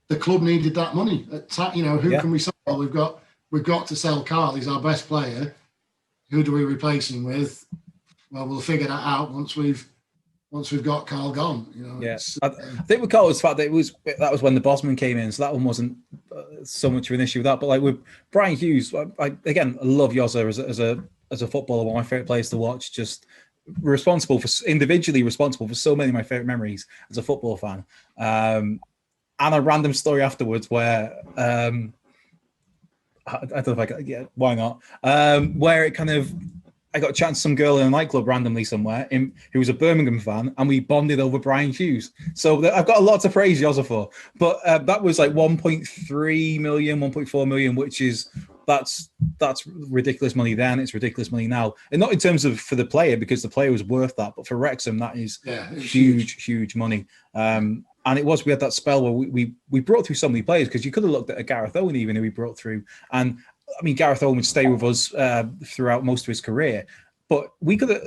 Speaker 3: the club needed that money. Who can we sell? Well, we've got to sell Carl. He's our best player. Who do we replace him with? Well, we'll figure that out once we've got Carl gone.
Speaker 2: I think with Carl was the fact that that was when the Bosman came in, so that one wasn't so much of an issue with that. But like with Brian Hughes, I love Yozza as a footballer, one of my favorite players to watch. Just individually responsible for so many of my favorite memories as a football fan. And a random story afterwards where I don't know if why not? Where it kind of. I got a chance to some girl in a nightclub randomly somewhere who was a Birmingham fan, and we bonded over Brian Hughes. So I've got a lot to praise Yozza for. But that was like 1.3 million, 1.4 million, which is that's ridiculous money then. It's ridiculous money now, and not in terms of for the player, because the player was worth that, but for Wrexham that is huge money. And we had that spell where we brought through so many players, because you could have looked at a Gareth Owen even who we brought through, and I mean, Gareth Owen would stay with us throughout most of his career, but we could have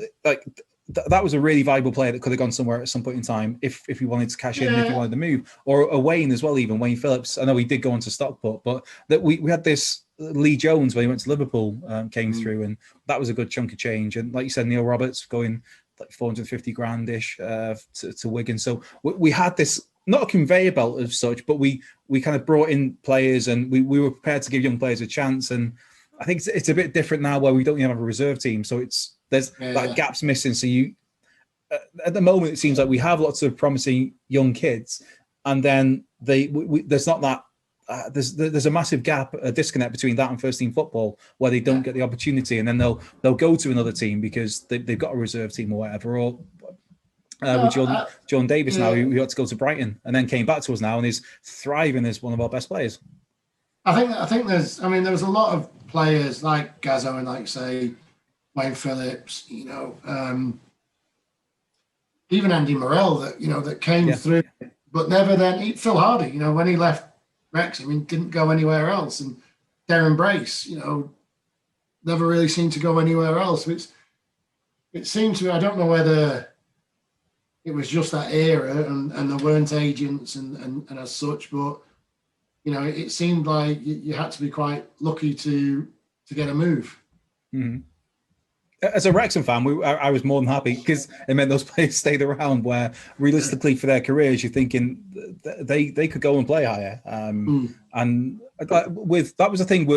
Speaker 2: that was a really valuable player that could have gone somewhere at some point in time if he wanted to cash in, if he wanted to move, or a Wayne as well, even Wayne Phillips. I know he did go on to Stockport, but that we had this Lee Jones when he went to Liverpool came through, and that was a good chunk of change. And like you said, Neil Roberts going like 450 grand-ish to Wigan. So we had this. Not a conveyor belt as such, but we kind of brought in players, and we were prepared to give young players a chance. And I think it's a bit different now where we don't even have a reserve team. So there's that gap's missing. So at the moment, it seems like we have lots of promising young kids, and then there's not that. There's a massive gap, a disconnect between that and first team football, where they don't get the opportunity, and then they'll go to another team because they've got a reserve team or whatever, or with John Davis now, who had to go to Brighton and then came back to us now and is thriving as one of our best players.
Speaker 3: I think there was a lot of players like Gazzo and like say Wayne Phillips, even Andy Morrell that came through, but never then. Phil Hardy, when he left Wrexham, he didn't go anywhere else, and Darren Brace, never really seemed to go anywhere else. It seemed to. I don't know whether it was just that era and there weren't agents and as such, but it seemed like you had to be quite lucky to get a move.
Speaker 2: Mm-hmm. As a Wrexham fan, I was more than happy, because it meant those players stayed around, where realistically for their careers, you're thinking they could go and play higher. And that was the thing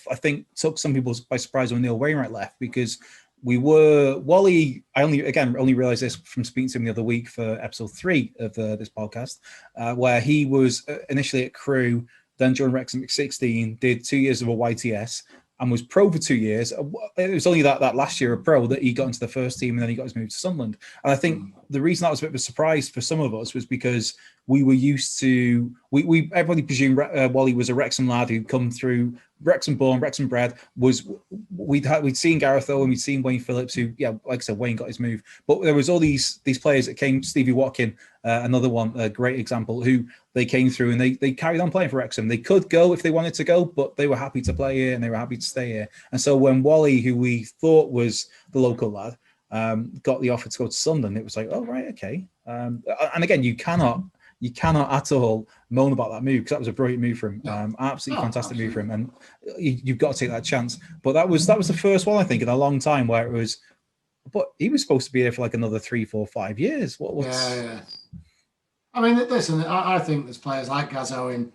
Speaker 2: I think took some people by surprise when Neil Wainwright left, because Wally, I only realized this from speaking to him the other week for episode 3 of this podcast, where he was initially at Crewe, then joined Wrexham at 16, did 2 years of a YTS, and was pro for 2 years. It was only that last year of pro that he got into the first team, and then he got his move to Sunderland. And I think the reason that was a bit of a surprise for some of us was because we were used to, everybody presumed Wally was a Wrexham lad who'd come through, Wrexham born, Wrexham bred, we'd seen Gareth Owen, we'd seen Wayne Phillips, who, yeah, like I said, Wayne got his move. But there was all these players that came, Stevie Watkin, another one, a great example, who they came through and they carried on playing for Wrexham. They could go if they wanted to go, but they were happy to play here and they were happy to stay here. And so when Wally, who we thought was the local lad, got the offer to go to Sunderland, it was like, oh, right, okay. And again, you cannot at all moan about that move, because that was a brilliant move for him. Absolutely fantastic move for him, and you've got to take that chance. But that was the first one, I think, in a long time where it was. But he was supposed to be here for like another 3, 4, 5 years.
Speaker 3: Yeah. I mean, listen, I think there's players like Gaz Owen,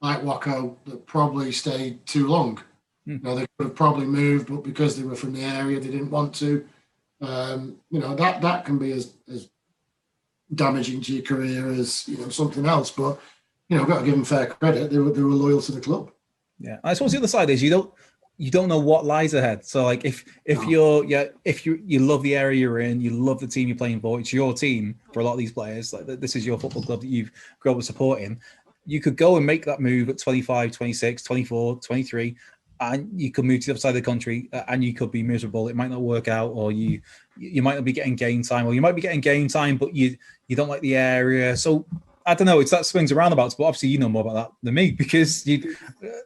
Speaker 3: like Wako, that probably stayed too long. You know, they could have probably moved, but because they were from the area, they didn't want to. You know, that can be as damaging to your career as, you know, something else. But, you know, I've got to give them fair credit. They were loyal to the club. Yeah.
Speaker 2: I suppose the other side is you don't know what lies ahead. So like if you love the area you're in, you love the team you're playing for, it's your team for a lot of these players. Like this is your football club that you've grown up supporting. You could go and make that move at 25, 26, 24, 23, and you could move to the other side of the country and you could be miserable. It might not work out, or you might not be getting game time, or you might be getting game time, but you don't like the area. So I don't know. It's that swings and roundabouts, but obviously you know more about that than me, because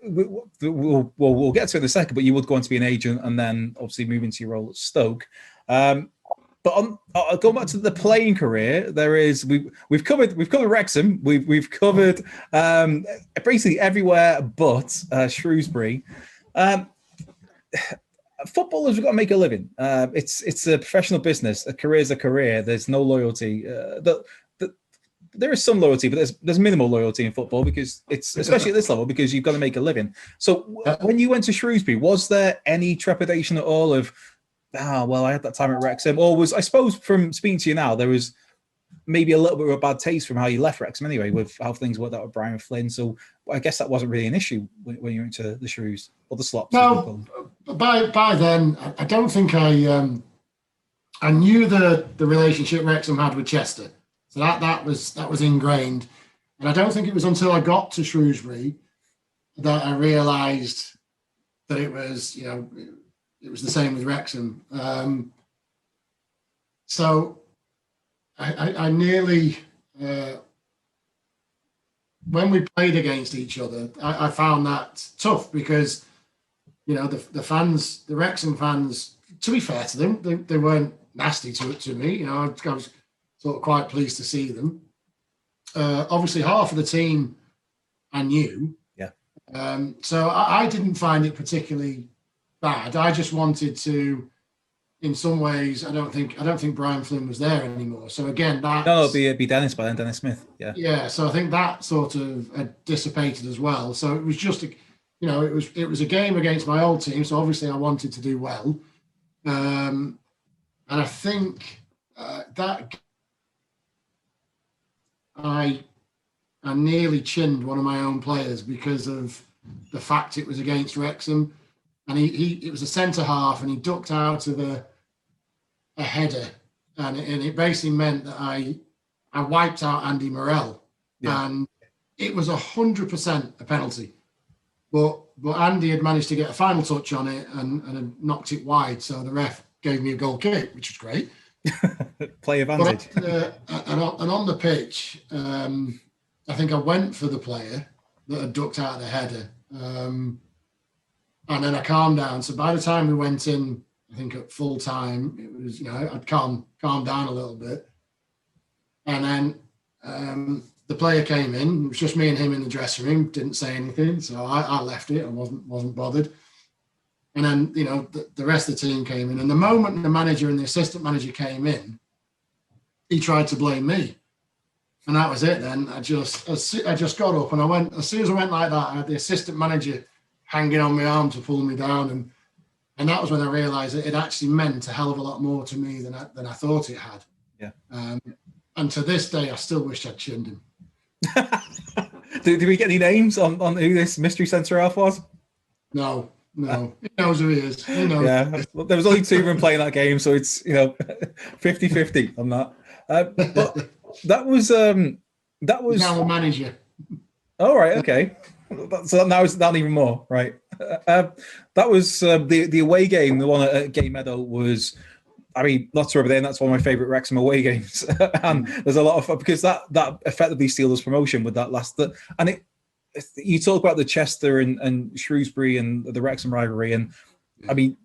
Speaker 2: we'll get to it in a second. But you would go on to be an agent and then obviously move into your role at Stoke. But going back to the playing career, we've covered Wrexham, we've covered basically everywhere but Shrewsbury. Footballers have got to make a living. It's a professional business. A career is a career. There's no loyalty. There is some loyalty, but there's minimal loyalty in football, because it's, especially at this level, because you've got to make a living. So when you went to Shrewsbury, was there any trepidation at all of, well, I had that time at Wrexham, or was, I suppose from speaking to you now, there was maybe a little bit of a bad taste from how you left Wrexham anyway, with how things worked out with Brian Flynn. So I guess that wasn't really an issue when you went to the Shrews or the Slops.
Speaker 3: No, by then, I don't think I knew the relationship Wrexham had with Chester. So that was ingrained. And I don't think it was until I got to Shrewsbury that I realised that it was, you know, it was the same with Wrexham. So I nearly, when we played against each other, I found that tough, because, you know, the fans, the Wrexham fans, to be fair to them, they weren't nasty to me. You know, I was sort of quite pleased to see them. Obviously, half of the team I knew. Yeah. So I didn't find it particularly bad. I just wanted to, in some ways, I don't think Brian Flynn was there anymore. So again, it'd
Speaker 2: be Dennis by then, Dennis Smith. Yeah.
Speaker 3: Yeah. So I think that sort of had dissipated as well. So it was just it was a game against my old team. So obviously I wanted to do well. And I think that I nearly chinned one of my own players because of the fact it was against Wrexham, and it was a centre half, and he ducked out of a header, and it basically meant that I wiped out Andy Marriott, and it was 100% a penalty, but Andy had managed to get a final touch on it and had knocked it wide, so the ref gave me a goal kick, which was great.
Speaker 2: Play advantage.
Speaker 3: And on the pitch, I think I went for the player that had ducked out of the header, and then I calmed down. So by the time we went in, I think at full time, it was, you know, I'd calmed down a little bit, and then the player came in. It was just me and him in the dressing room. Didn't say anything, so I left it. I wasn't bothered. And then, you know, the rest of the team came in. And the moment the manager and the assistant manager came in, he tried to blame me. And that was it then. I just got up and I went, as soon as I went like that, I had the assistant manager hanging on my arm to pull me down. And that was when I realised that it actually meant a hell of a lot more to me than I thought it had. Yeah. And to this day, I still wish I'd chinned him.
Speaker 2: Did we get any names on who this mystery centre half was?
Speaker 3: No. He knows who he is. He knows.
Speaker 2: Yeah, well, there was only 2 of them playing that game, so it's, you know, 50-50 on that. But that was
Speaker 3: Now the manager.
Speaker 2: all right. Okay, so now it's down even more, right? That was the away game. The one at Gay Meadow was. I mean, not to rub it in, that's one of my favourite Wrexham away games, and there's a lot of because that effectively sealed us promotion with that last. And you talk about the Chester and Shrewsbury and the Wrexham rivalry, and I mean,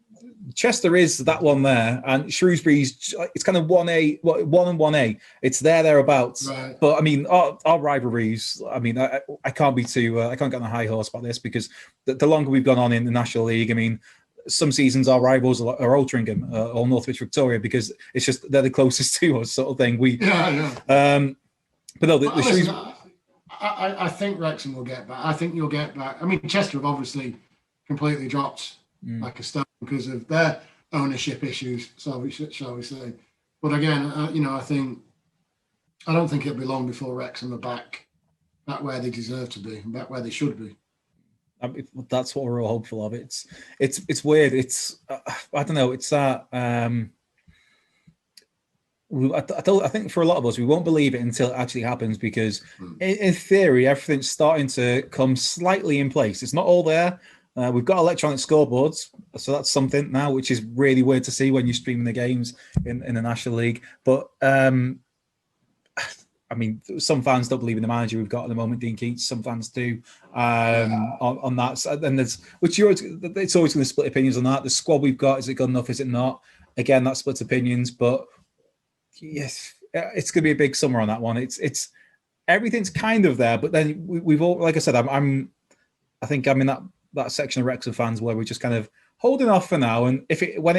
Speaker 2: Chester is that one there, and Shrewsbury's it's kind of 1A, 1 and 1A. It's thereabouts.
Speaker 3: Right.
Speaker 2: But I mean, our rivalries. I mean, I can't be too. I can't get on a high horse about this because the longer we've gone on in the National League, I mean. Some seasons our rivals are Altrincham or Northwich Victoria because it's just they're the closest to us, sort of thing. But no,
Speaker 3: listen, I think Wrexham will get back. I think you'll get back. I mean, Chester have obviously completely dropped like a stone because of their ownership issues, shall we say? But again, I don't think it'll be long before Wrexham are back where they deserve to be, and back where they should be.
Speaker 2: That's what we're all hopeful of. It's weird. It's I don't know. It's that. I think for a lot of us, we won't believe it until it actually happens because, in theory, everything's starting to come slightly in place. It's not all there. We've got electronic scoreboards, so that's something now, which is really weird to see when you're streaming the games in the National League. But I mean, some fans don't believe in the manager we've got at the moment, Dean Keats. Some fans do on that. And it's always going to split opinions on that. The squad we've got, is it good enough? Is it not? Again, that splits opinions. But yes, it's going to be a big summer on that one. It's everything's kind of there, but then we've all, like I said, I think I'm in that section of Wrexham fans where we're just kind of holding off for now, and if and when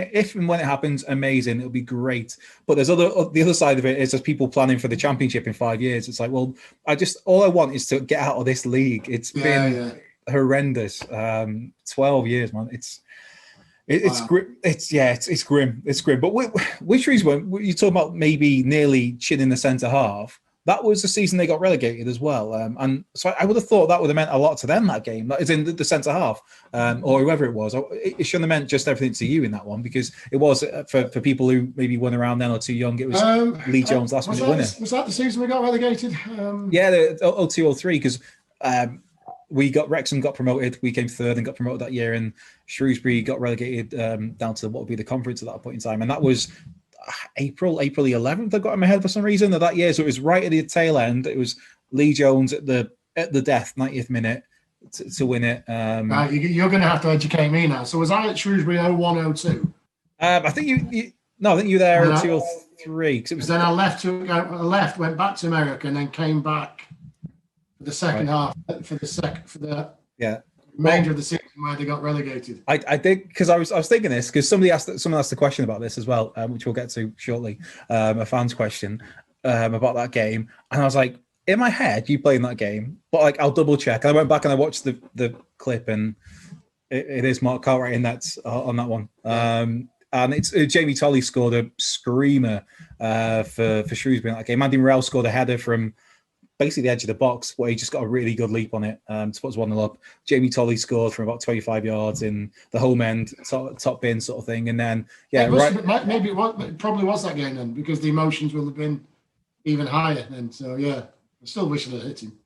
Speaker 2: it happens, amazing, it'll be great. But there's the other side of it is there's people planning for the Championship in 5 years. It's like, well, all I want is to get out of this league. It's been horrendous. 12 years, man. It's grim. It's grim. It's grim. But which reason you talk about maybe nearly chinning the centre half? That was the season they got relegated as well. And so I would have thought that would have meant a lot to them, that game. That is in the centre half or whoever it was. It shouldn't have meant just everything to you in that one because it was for people who maybe weren't around then or too young. It was Lee Jones' last minute winner.
Speaker 3: Was that the season we got relegated?
Speaker 2: The 02-03 because Wrexham got promoted. We came third and got promoted that year. And Shrewsbury got relegated down to what would be the conference at that point in time. And that was April the 11th. I got in my head for some reason that year. So it was right at the tail end. It was Lee Jones at the death, 90th minute to win it.
Speaker 3: Right, you're going to have to educate me now. So was I at Shrewsbury 01-02?
Speaker 2: I think you were there at 203.
Speaker 3: Then I left, went back to America, and then came back for the second half for the remainder of the season where they got relegated.
Speaker 2: I did because I was thinking this because someone asked the question about this as well, which we'll get to shortly. A fan's question about that game, and I was like, in my head, you playing that game, but like I'll double check. And I went back and I watched the clip, and it is Mark Cartwright in that on that one. And it's Jamie Tolley scored a screamer for Shrewsbury in that game. Andy Marriott scored a header from basically the edge of the box where he just got a really good leap on it to put us 1-0 up. Jamie Tolley scored from about 25 yards in the home end, top bin sort of thing. And then,
Speaker 3: maybe it probably was that game then because the emotions will have been even higher then. So, yeah, I still wish I'd hit him.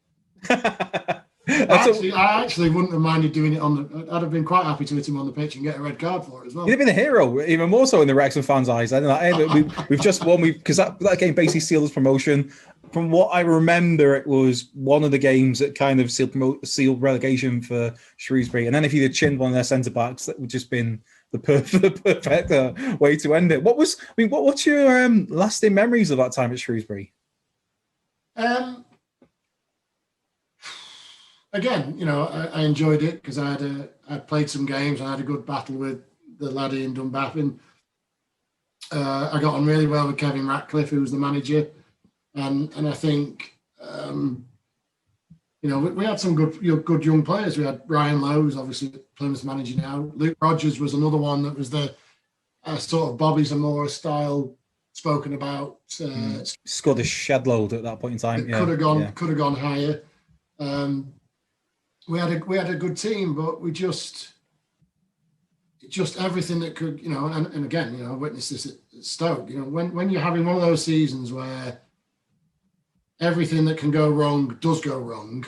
Speaker 3: I actually wouldn't have minded doing it I'd have been quite happy to hit him on the pitch and get a red card for it as well.
Speaker 2: You'd have been a hero, even more so in the Wrexham fans' eyes. I don't know. We've just won. Because that game basically sealed us promotion. From what I remember, it was one of the games that kind of sealed relegation for Shrewsbury. And then if you'd have chinned one of their centre backs, that would just been the perfect way to end it. What's your lasting memories of that time at Shrewsbury?
Speaker 3: Again, I enjoyed it because I played some games. I had a good battle with the laddie in Dunbaffin. I got on really well with Kevin Ratcliffe, who was the manager. And I think, we had some good young players. We had Brian Lowe, who's obviously Plymouth's manager now. Luke Rogers was another one that was the sort of Bobby Zamora style spoken about.
Speaker 2: Scored a shed load at that point in time.
Speaker 3: Could have gone higher. We had a good team, but we just just everything that could, and again, I witnessed this at Stoke. When you're having one of those seasons where everything that can go wrong does go wrong,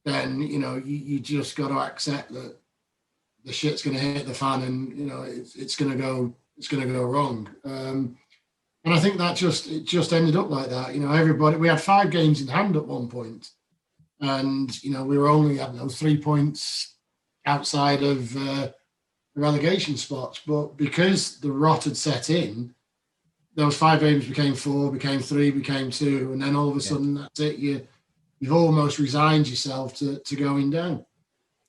Speaker 3: then you just got to accept that the shit's going to hit the fan, and it's going to go wrong. And I think that it just ended up like that. Everybody, we had 5 games in hand at one point, and we were only 3 points outside of the relegation spots. But because the rot had set in, those 5 games became 4, became 3, became 2, and then all of a sudden that's it. You've almost resigned yourself to going down.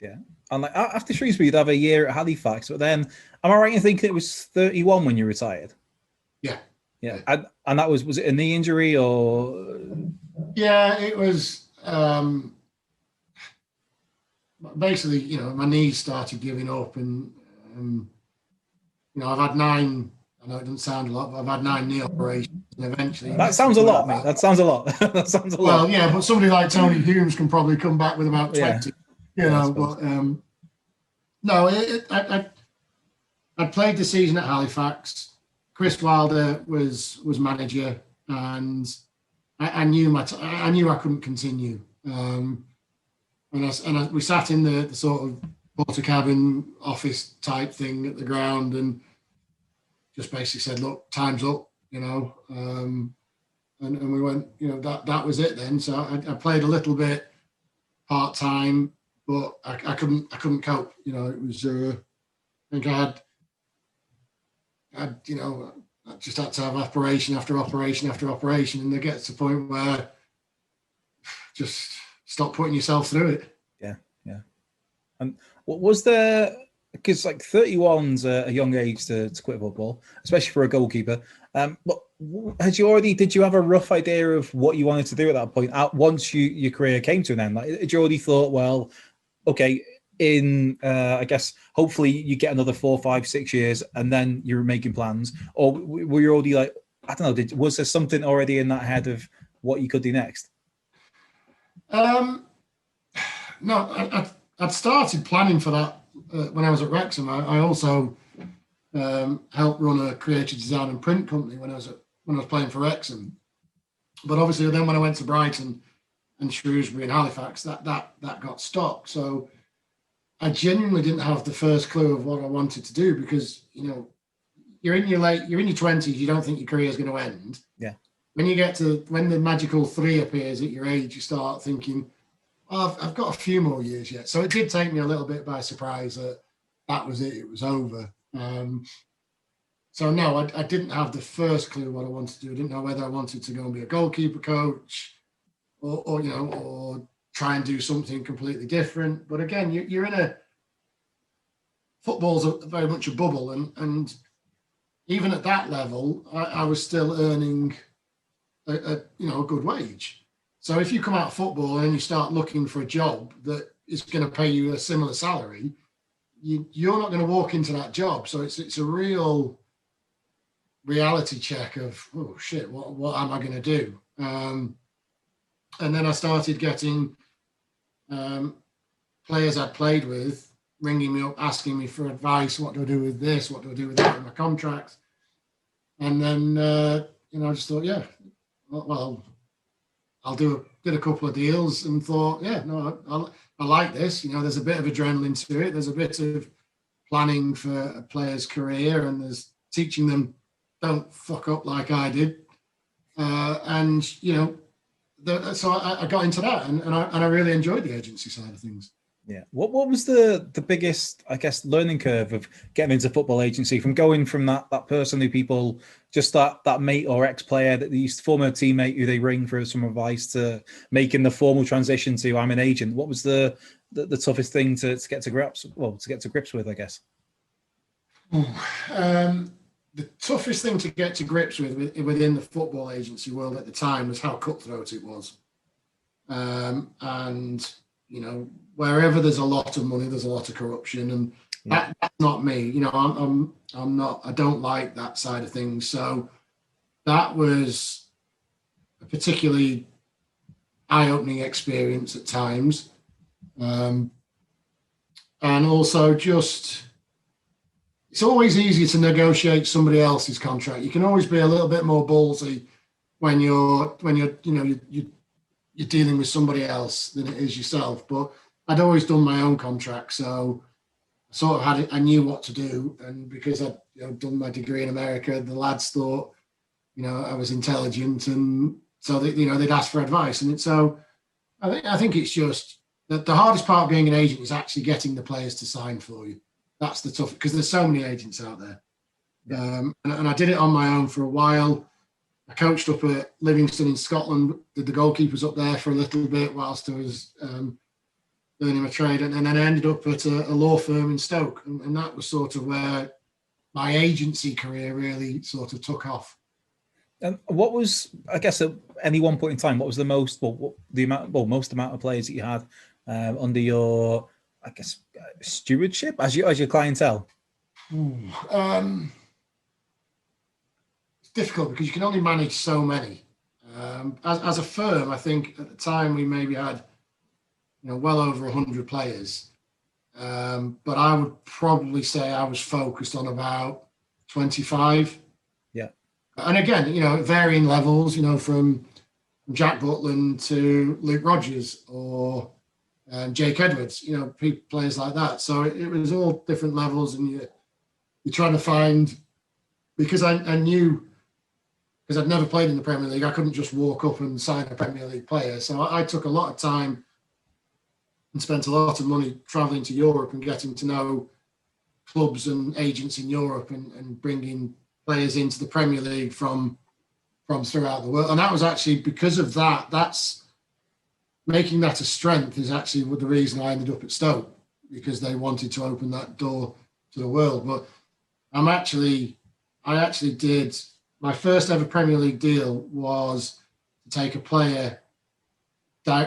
Speaker 2: Yeah. And like after Shrewsbury, you'd have a year at Halifax, but then am I right in thinking it was 31 when you retired?
Speaker 3: Yeah.
Speaker 2: Yeah. And that was it a knee injury or?
Speaker 3: Yeah, it was basically, my knees started giving up, and I've had 9. I know it doesn't sound a lot, but I've had 9 knee operations, and eventually.
Speaker 2: That sounds a lot, mate. That sounds a lot. That sounds a lot.
Speaker 3: Well, yeah, but somebody like Tony Humes can probably come back with about 20. But no, I played the season at Halifax. Chris Wilder was manager, and I knew I couldn't continue. And we sat in the sort of porter cabin office type thing at the ground, and just basically said, "Look, time's up," and we went, that was it then. So I played a little bit part time, but I couldn't cope. It was I think I just had to have operation after operation after operation, and it gets to the point where just stop putting yourself through it.
Speaker 2: Yeah. And what was there? Because 31's a young age to quit football, especially for a goalkeeper. But did you have a rough idea of what you wanted to do at that point? Once your career came to an end, had you already thought, well, okay, I guess hopefully you get another 4, 5, 6 years, and then you're making plans, or were you already I don't know? Was there something already in that head of what you could do next?
Speaker 3: No, I'd started planning for that when I was at Wrexham. I also helped run a creative design and print company when I was playing for Wrexham. But obviously, then when I went to Brighton and Shrewsbury and Halifax, that got stopped. So I genuinely didn't have the first clue of what I wanted to do, because you're in your 20s, you don't think your career is going to end.
Speaker 2: Yeah.
Speaker 3: When the magical 3 appears at your age, you start thinking, I've got a few more years yet. So it did take me a little bit by surprise that was it. It was over. So no, I didn't have the first clue what I wanted to do. I didn't know whether I wanted to go and be a goalkeeper coach or try and do something completely different. But again, you're in football's very much a bubble, and even at that level, I was still earning a good wage. So if you come out of football and you start looking for a job that is going to pay you a similar salary, you're not going to walk into that job. So it's a real reality check of, oh shit, what am I going to do? And then I started getting players I'd played with ringing me up, asking me for advice. What do I do with this? What do I do with that with my contract? And then, I just thought, yeah, well, did a couple of deals and thought, yeah, no, I like this. There's a bit of adrenaline to it. There's a bit of planning for a player's career, and there's teaching them don't fuck up like I did. So I got into that, and I really enjoyed the agency side of things.
Speaker 2: Yeah. What was the biggest, I guess, learning curve of getting into football agency, from going from that person who people just that mate or ex-player that they used, former teammate who they ring for some advice, to making the formal transition to I'm an agent? What was the toughest thing to get to grips with, I guess?
Speaker 3: The toughest thing to get to grips with within the football agency world at the time was how cutthroat it was. And wherever there's a lot of money, there's a lot of corruption, and that's not me. I'm not. I don't like that side of things. So that was a particularly eye-opening experience at times, and also just it's always easier to negotiate somebody else's contract. You can always be a little bit more ballsy when you're dealing with somebody else than it is yourself. But I'd always done my own contract, so I sort of I knew what to do. And because I'd done my degree in America, the lads thought, I was intelligent, and so they'd ask for advice. And so I think it's just that the hardest part of being an agent is actually getting the players to sign for you. That's the tough, because there's so many agents out there. And I did it on my own for a while. I coached up at Livingston in Scotland, did the goalkeepers up there for a little bit whilst I was learning my trade. And then I ended up at a law firm in Stoke. And that was sort of where my agency career really sort of took off.
Speaker 2: And what was, I guess, at any one point in time, what was the most, most amount of players that you had under your, I guess, stewardship as your clientele?
Speaker 3: It's difficult because you can only manage so many. As a firm, I think at the time we maybe had, well over 100 players. But I would probably say I was focused on about 25.
Speaker 2: Yeah.
Speaker 3: And again, varying levels, from Jack Butland to Luke Rogers or Jake Edwards, players like that. So it was all different levels, and you're trying to find, because I knew, because I'd never played in the Premier League, I couldn't just walk up and sign a Premier League player. So I took a lot of time and spent a lot of money traveling to Europe and getting to know clubs and agents in Europe and bringing players into the Premier League from throughout the world. And that was actually, because of that, that's making that a strength is actually the reason I ended up at Stoke, because they wanted to open that door to the world. But I actually did, my first ever Premier League deal was to take a player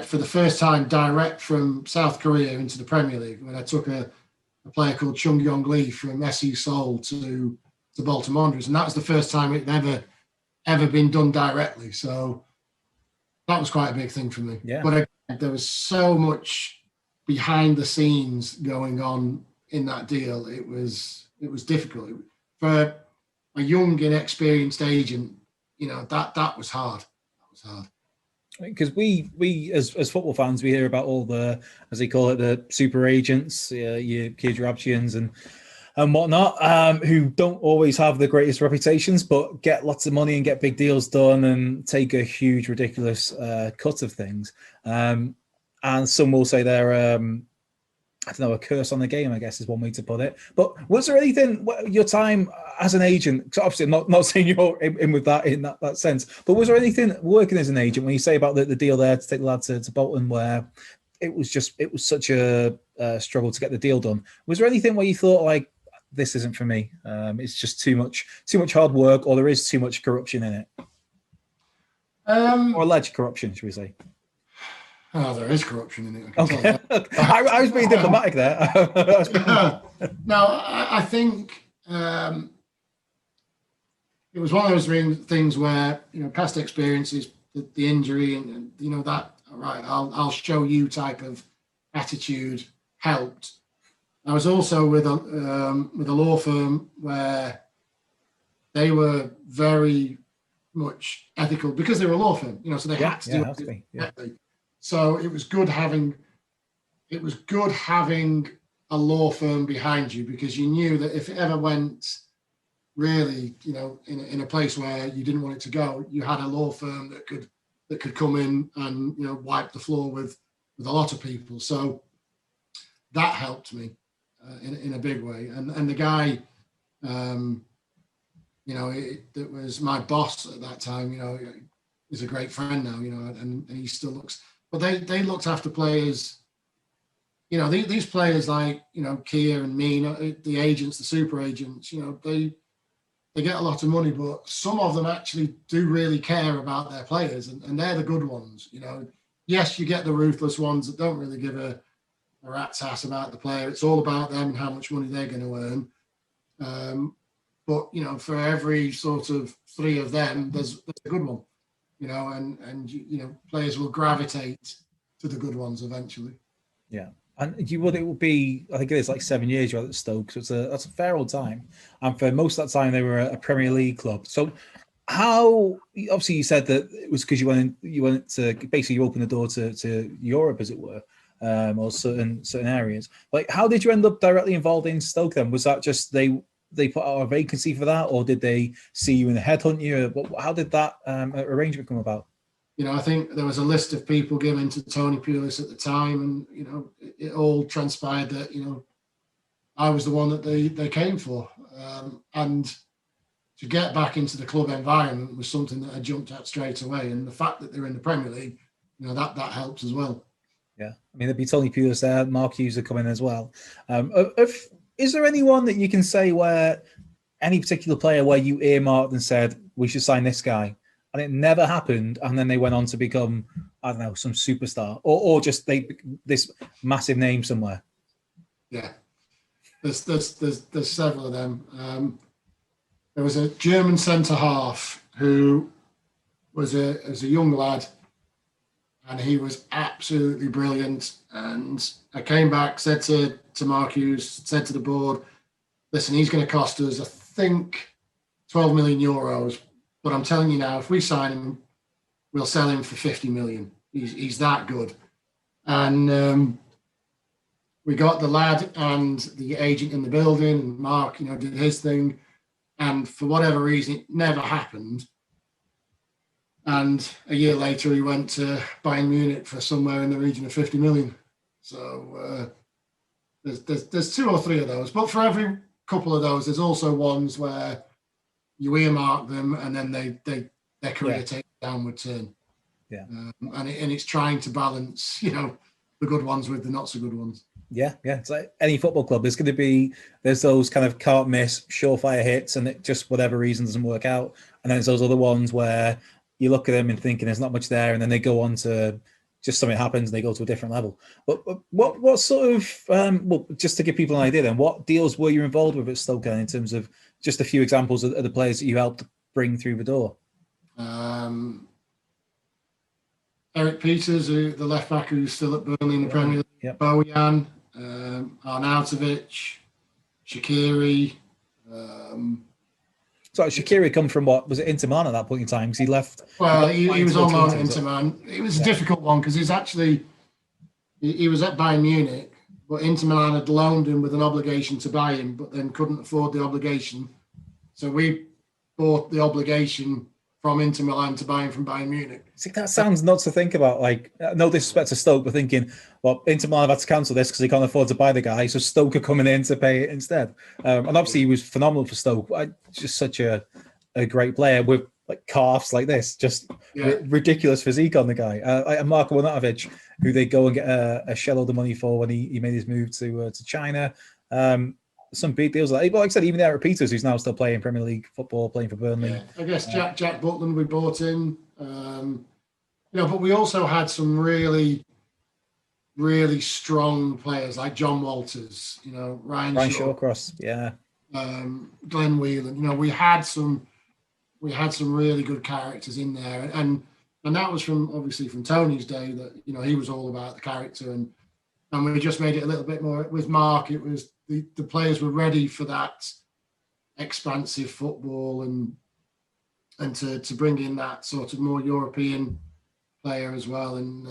Speaker 3: for the first time direct from South Korea into the Premier League, when I took a player called Chung Yong Lee from SE Seoul to Bolton Wanderers. And that was the first time it ever been done directly. So that was quite a big thing for me.
Speaker 2: Yeah.
Speaker 3: But again, there was so much behind the scenes going on in that deal. It was difficult for a young, inexperienced agent. That was hard. That was hard.
Speaker 2: Because we as football fans, we hear about all the, as they call it, the super agents, your Kiedrabchians and whatnot, who don't always have the greatest reputations, but get lots of money and get big deals done and take a huge, ridiculous cut of things. And some will say they're, I don't know, a curse on the game, I guess is one way to put it. But was there anything, your time as an agent, so obviously I'm not saying you're in with that in that sense, but was there anything working as an agent when you say about the deal there to take the lad to Bolton, where it was such a struggle to get the deal done? Was there anything where you thought, like, this isn't for me, it's just too much hard work, or there is too much corruption in it? Or alleged corruption, should we say?
Speaker 3: Oh, there is corruption in it.
Speaker 2: Okay. I was being diplomatic there.
Speaker 3: No, I think it was one of those things where, past experiences, the injury and that, all right, I'll show you type of attitude helped. I was also with a law firm where they were very much ethical, because they were a law firm, so they had to do it. Yeah. So it was good having a law firm behind you, because you knew that if it ever went really, in a place where you didn't want it to go, you had a law firm that could come in and wipe the floor with a lot of people. So that helped me in a big way. And the guy, that was my boss at that time, is a great friend now, and he still looks. But they looked after players, these players like, Kia and me, the agents, the super agents, they get a lot of money, but some of them actually do really care about their players, and they're the good ones, Yes, you get the ruthless ones that don't really give a rat's ass about the player. It's all about them and how much money they're going to earn. But, for every sort of three of them, there's a good one. And players will gravitate to the good ones eventually.
Speaker 2: Yeah, And it would be, I think it is like 7 years you're at Stoke, so that's a fair old time. And for most of that time, they were a Premier League club. So how, obviously you said that it was because you went to, basically you opened the door to Europe, as it were, or certain areas. Like, how did you end up directly involved in Stoke then? Was that just they put out a vacancy for that, or did they see you in the headhunt you? How did that arrangement come about?
Speaker 3: I think there was a list of people given to Tony Pulis at the time, and it all transpired that I was the one that they came for, and to get back into the club environment was something that I jumped at straight away. And the fact that they're in the Premier League, that helps as well.
Speaker 2: Yeah, I mean, there'd be Tony Pulis there, Mark Hughes are coming as well. Is there anyone that you can say where any particular player where you earmarked and said we should sign this guy, and it never happened, and then they went on to become, I don't know, some superstar, or just this massive name somewhere?
Speaker 3: Yeah, there's several of them. There was a German centre half who was a young lad, and he was absolutely brilliant. And I came back, said to Mark Hughes, said to the board, listen, he's going to cost us, I think, 12 million euros. But I'm telling you now, if we sign him, we'll sell him for 50 million. He's that good. And we got the lad and the agent in the building, and Mark, did his thing. And for whatever reason, it never happened. And a year later, he went to Bayern Munich for somewhere in the region of 50 million. So there's 2 or 3 of those. But for every couple of those, there's also ones where you earmark them, and then their career takes a downward turn.
Speaker 2: Yeah,
Speaker 3: and it's trying to balance, the good ones with the not so good ones.
Speaker 2: Yeah. It's like any football club. There's those kind of can't miss, surefire hits, and it just whatever reason doesn't work out. And then there's those other ones where you look at them and thinking there's not much there, and then they go on to just something happens and they go to a different level. But what sort of just to give people an idea then, what deals were you involved with at Stoke in terms of just a few examples of the players that you helped bring through the door?
Speaker 3: Eric Peters, the left back who's still at Burnley in the Premier League.
Speaker 2: Yep.
Speaker 3: Bojan, Arnautovic, Shaqiri.
Speaker 2: So Shaqiri come from what was it, Inter Milan at that point in time? Because he left.
Speaker 3: Well, he was on loan at Inter Milan. It was a difficult one because he was at Bayern Munich, but Inter Milan had loaned him with an obligation to buy him, but then couldn't afford the obligation. So we bought the obligation from Inter Milan to buy him from Bayern Munich.
Speaker 2: See, that sounds nuts to think about. Like, no disrespect to Stoke, but thinking, well, Inter Milan have had to cancel this because they can't afford to buy the guy, so Stoke are coming in to pay it instead. And obviously, he was phenomenal for Stoke. Just such a great player with like calves like this, just ridiculous physique on the guy. And Marko Arnautovic, who they go and get a shell load of money for when he made his move to China. Some big deals like that. But like I said, even Eric Peters, who's now still playing Premier League football, playing for Burnley.
Speaker 3: Yeah, I guess Jack Butland we bought in. But we also had some really, really strong players like John Walters, Ryan
Speaker 2: Shawcross,
Speaker 3: Glenn Whelan. We had some really good characters in there, and that was obviously from Tony's day that he was all about the character, and we just made it a little bit more with Mark. It was the players were ready for that expansive football and to bring in that sort of more European player as well. And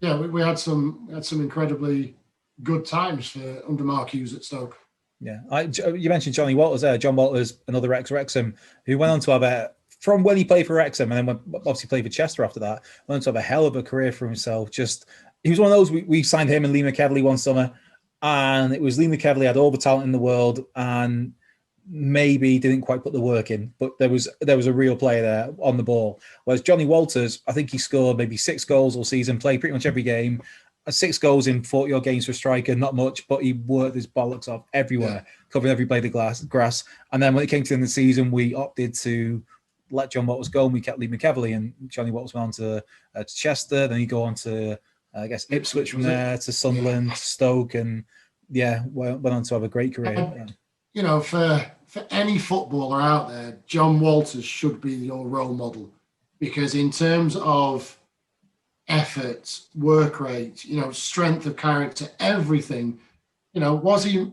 Speaker 3: we had some incredibly good times under Mark Hughes at Stoke.
Speaker 2: Yeah, you mentioned Johnny Walters there. John Walters, another ex-Wrexham, who went on to have from when he played for Wrexham and then obviously played for Chester after that, went on to have a hell of a career for himself. He was one of those, we signed him and Lee McEvely one summer, and it was Lee McEvely had all the talent in the world and maybe didn't quite put the work in, but there was a real player there on the ball. Whereas Johnny Walters, I think he scored maybe 6 goals all season, played pretty much every game. 6 goals in 40-odd games for a striker, not much, but he worked his bollocks off everywhere, covering every blade of grass. And then when it came to the end of the season, we opted to let John Walters go, and we kept Lee McEvely, and Johnny Walters went on to Chester. Then he go on to, I guess, Ipswich from there, to Sunderland, Stoke, and went on to have a great career.
Speaker 3: For any footballer out there, John Walters should be your role model, because in terms of effort, work rate, strength of character, everything. Was he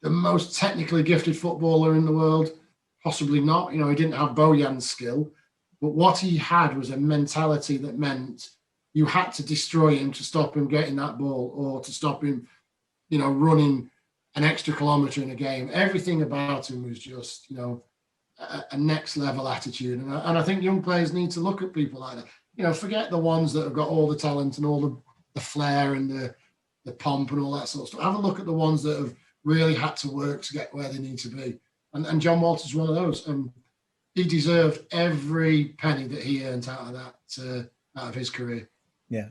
Speaker 3: the most technically gifted footballer in the world? Possibly not. He didn't have Bojan's skill, but what he had was a mentality that meant you had to destroy him to stop him getting that ball, or to stop him, running an extra kilometre in a game. Everything about him was just, a next level attitude. And I think young players need to look at people like that. Forget the ones that have got all the talent and all the flair and the pomp and all that sort of stuff. Have a look at the ones that have really had to work to get where they need to be. And John Walters is one of those. And he deserved every penny that he earned out of that, out of his career.
Speaker 2: Yeah,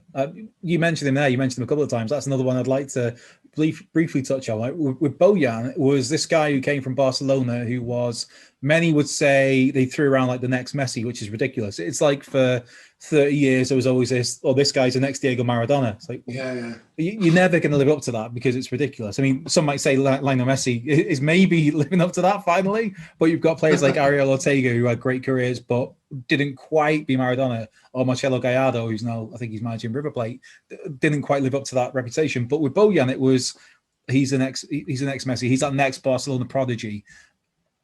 Speaker 2: you mentioned him there. You mentioned him a couple of times. That's another one I'd like to briefly touch on. Like, with Bojan, was this guy who came from Barcelona, who was, many would say they threw around like the next Messi, which is ridiculous. It's like for 30 years there was always this, this guy's the next Diego Maradona. It's like, you're never going to live up to that because it's ridiculous. I mean, some might say Lionel Messi is maybe living up to that finally, but you've got players like Ariel Ortega who had great careers but didn't quite be Maradona, or Marcelo Gallardo, who's now, I think he's managing River Plate, didn't quite live up to that reputation. But with Bojan, it was he's the next Messi, he's that next Barcelona prodigy.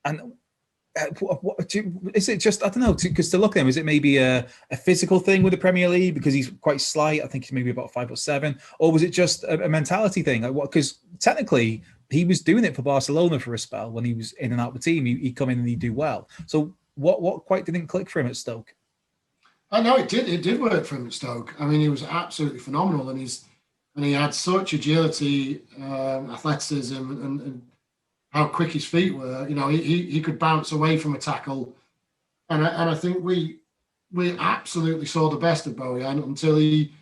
Speaker 2: And is it just, I don't know, because to look at him, is it maybe a physical thing with the Premier League because he's quite slight? I think he's maybe about 5'7", or was it just a mentality thing? Like, what? Because technically he was doing it for Barcelona for a spell when he was in and out of the team. He'd come in and he'd do well. So what quite didn't click for him at Stoke?
Speaker 3: I know it did. It did work for him at Stoke. I mean, he was absolutely phenomenal, and he had such agility, athleticism, and how quick his feet were. He could bounce away from a tackle, and I think we absolutely saw the best of Bojan until he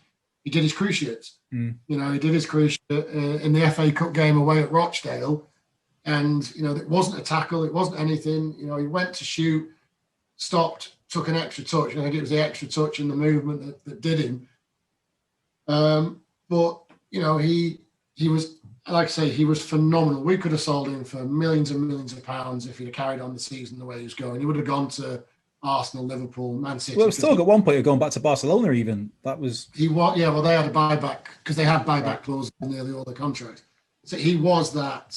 Speaker 3: did his cruciate. He did his cruciate in the FA Cup game away at Rochdale, and it wasn't a tackle, it wasn't anything. He went to shoot, stopped, took an extra touch. I think it was the extra touch and the movement that did him. But he was, like I say, he was phenomenal. We could have sold him for millions and millions of pounds if he'd have carried on the season the way he was going. He would have gone to Arsenal, Liverpool, Man City.
Speaker 2: Well, still at one point going back to Barcelona. Even that was
Speaker 3: Well, they had a buyback because they had buyback clauses in nearly all the contracts. So he was that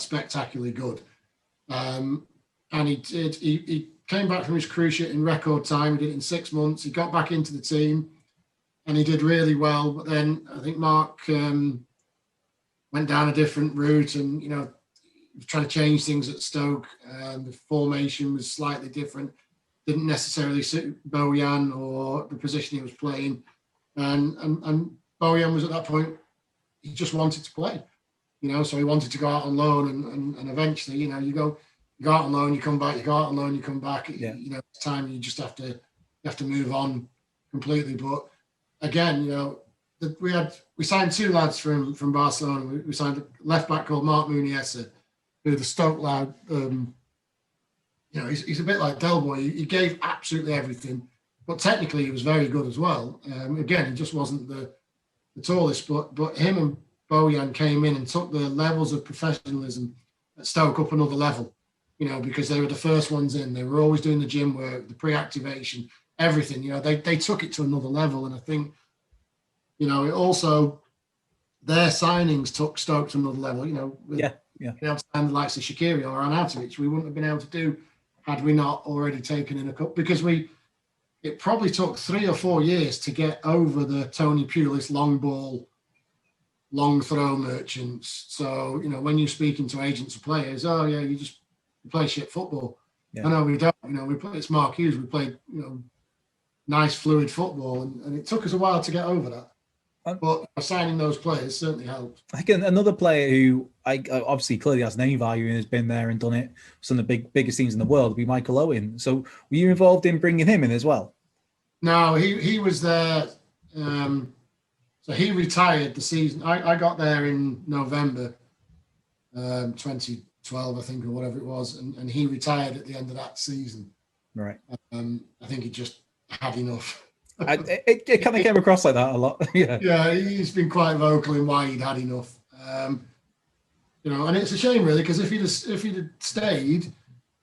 Speaker 3: spectacularly good, and he came back from his cruciate in record time. He did it in 6 months. He got back into the team, and he did really well. But then I think Mark went down a different route, and trying to change things at Stoke. The formation was slightly different. Didn't necessarily suit Bojan or the position he was playing, and Bojan was at that point. He just wanted to play, so he wanted to go out on loan, and eventually, you go out on loan, you come back, you go out on loan, you come back.
Speaker 2: Yeah.
Speaker 3: It's time you just have to move on completely. But again, we signed two lads from Barcelona. We signed a left back called Mark Muniesa, who the Stoke lad. He's a bit like Del Boy. He gave absolutely everything, but technically he was very good as well. Again, he just wasn't the tallest, but him and Bojan came in and took the levels of professionalism at Stoke up another level. Because they were the first ones in. They were always doing the gym work, the pre-activation, everything. They took it to another level, and I think, it also their signings took Stoke to another level. Being able to sign the likes of Shaqiri or Arnautovic, we wouldn't have been able to do had we not already taken in a cup, because it probably took 3 or 4 years to get over the Tony Pulis long ball, long throw merchants. So, when you're speaking to agents or players, you just play shit football. Yeah. No, we don't. It's Mark Hughes. We played, nice fluid football, and it took us a while to get over that. But signing those players certainly helped.
Speaker 2: I think another player who obviously clearly has name value and has been there and done it for some of the biggest teams in the world would be Michael Owen. So were you involved in bringing him in as well?
Speaker 3: No, he was there. So he retired the season. I got there in November 2012, I think, or whatever it was, and he retired at the end of that season.
Speaker 2: Right.
Speaker 3: I think he just had enough.
Speaker 2: It kind of came across like that a lot.
Speaker 3: Yeah, he's been quite vocal in why he'd had enough. And it's a shame really, because if he'd have stayed,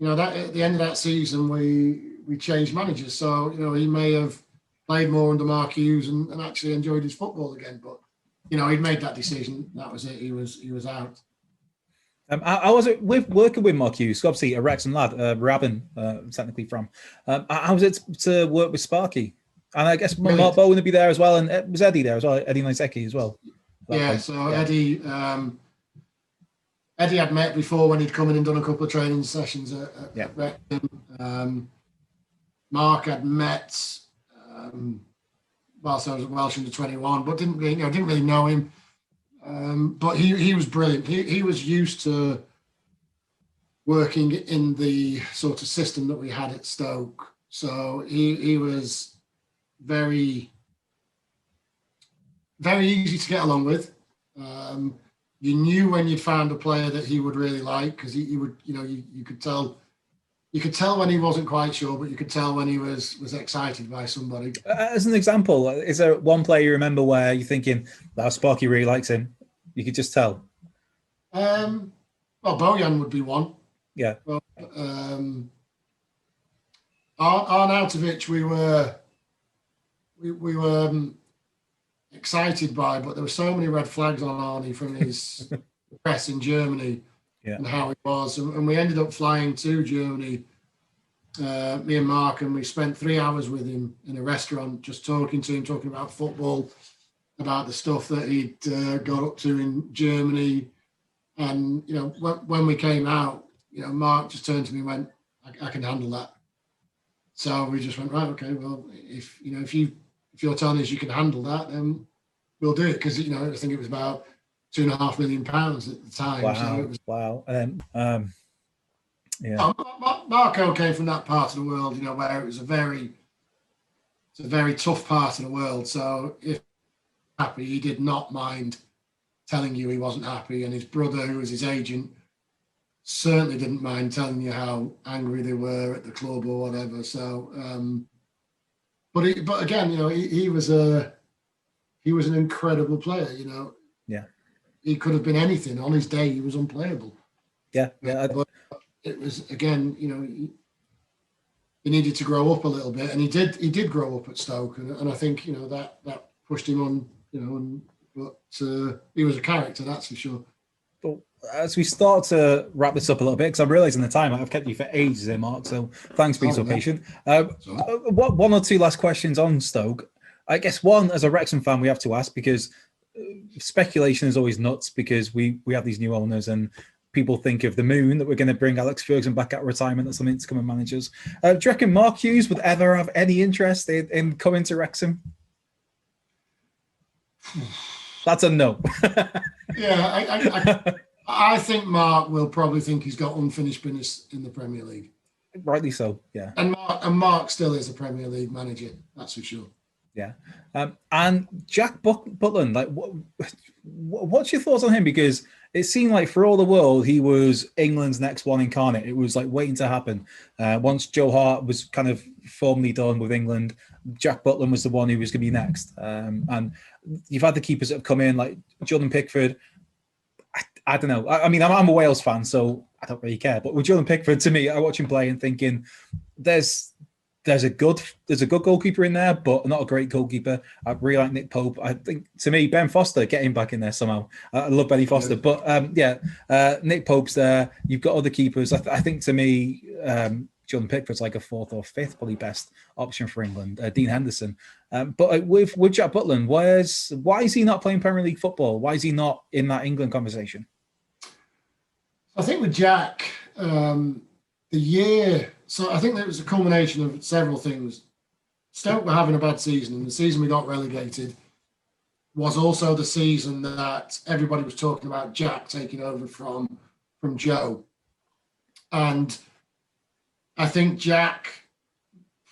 Speaker 3: that at the end of that season we changed managers, so he may have played more under Mark Hughes and actually enjoyed his football again. But he'd made that decision. That was it. He was out.
Speaker 2: I was with working with Mark Hughes, obviously a Wrexham lad, Rabin, technically from. How was it to work with Sparky? And I guess Mark Bowen would be there as well, and was Eddie there as well, Eddie Nisecki as well.
Speaker 3: Yeah, so Eddie had met before when he'd come in and done a couple of training sessions at Wrexham. Mark had met whilst I was at Welsh under 21, but didn't really know him. But he was brilliant. He was used to working in the sort of system that we had at Stoke. So he was very, very easy to get along with. You knew when you'd found a player that he would really like, because he would, you could tell. You could tell when he wasn't quite sure, but you could tell when he was excited by somebody.
Speaker 2: As an example, is there one player you remember where you're thinking, that Sparky really likes him? You could just tell.
Speaker 3: Well, Bojan would be one.
Speaker 2: Yeah.
Speaker 3: But, Arnautovic, we were excited by, but there were so many red flags on Arnie from his press in Germany. Yeah. And how it was. And we ended up flying to Germany, me and Mark, and we spent 3 hours with him in a restaurant, just talking to him, talking about football, about the stuff that he'd got up to in Germany. And, when we came out, Mark just turned to me and went, I can handle that. So we just went, right, okay, well, if you're telling us you can handle that, then we'll do it. Because, I think it was about £2.5 million at the time.
Speaker 2: Wow!
Speaker 3: So it was,
Speaker 2: wow! Yeah.
Speaker 3: Marko came from that part of the world, where it was a very tough part of the world. So if happy, he did not mind telling you he wasn't happy, and his brother, who was his agent, certainly didn't mind telling you how angry they were at the club or whatever. So, but again, he was an incredible player.
Speaker 2: Yeah.
Speaker 3: He could have been anything. On his day, he was unplayable.
Speaker 2: Yeah.
Speaker 3: But it was, again, he needed to grow up a little bit, and he did grow up at Stoke, and I think that pushed him on. But he was a character, that's for sure.
Speaker 2: But as we start to wrap this up a little bit, because I'm realising the time, I've kept you for ages here, Mark. So thanks for being so patient. One or two last questions on Stoke. I guess one, as a Wrexham fan, we have to ask, because speculation is always nuts, because we have these new owners and people think of the moon that we're going to bring Alex Ferguson back out of retirement or something to come and manage us. Do you reckon Mark Hughes would ever have any interest in coming to Wrexham? That's a no.
Speaker 3: Yeah, I think Mark will probably think he's got unfinished business in the Premier League.
Speaker 2: Rightly so, yeah.
Speaker 3: And Mark still is a Premier League manager, that's for sure.
Speaker 2: Yeah. And Jack Butland, like, what's your thoughts on him? Because it seemed like for all the world, he was England's next one incarnate. It was like waiting to happen. Once Joe Hart was kind of formally done with England, Jack Butland was the one who was going to be next. And you've had the keepers that have come in, like Jordan Pickford. I don't know. I mean, I'm a Wales fan, so I don't really care. But with Jordan Pickford, to me, I watch him play and thinking, there's a good goalkeeper in there, but not a great goalkeeper. I really like Nick Pope. I think, to me, Ben Foster, get him back in there somehow. I love Benny Foster, but Nick Pope's there. You've got other keepers. I think, to me, Jordan Pickford's like a fourth or fifth, probably best option for England. Dean Henderson, but with Jack Butland, why is he not playing Premier League football? Why is he not in that England conversation?
Speaker 3: I think with Jack, so I think there was a culmination of several things. Stoke were having a bad season, and the season we got relegated was also the season that everybody was talking about Jack taking over from Joe. And I think Jack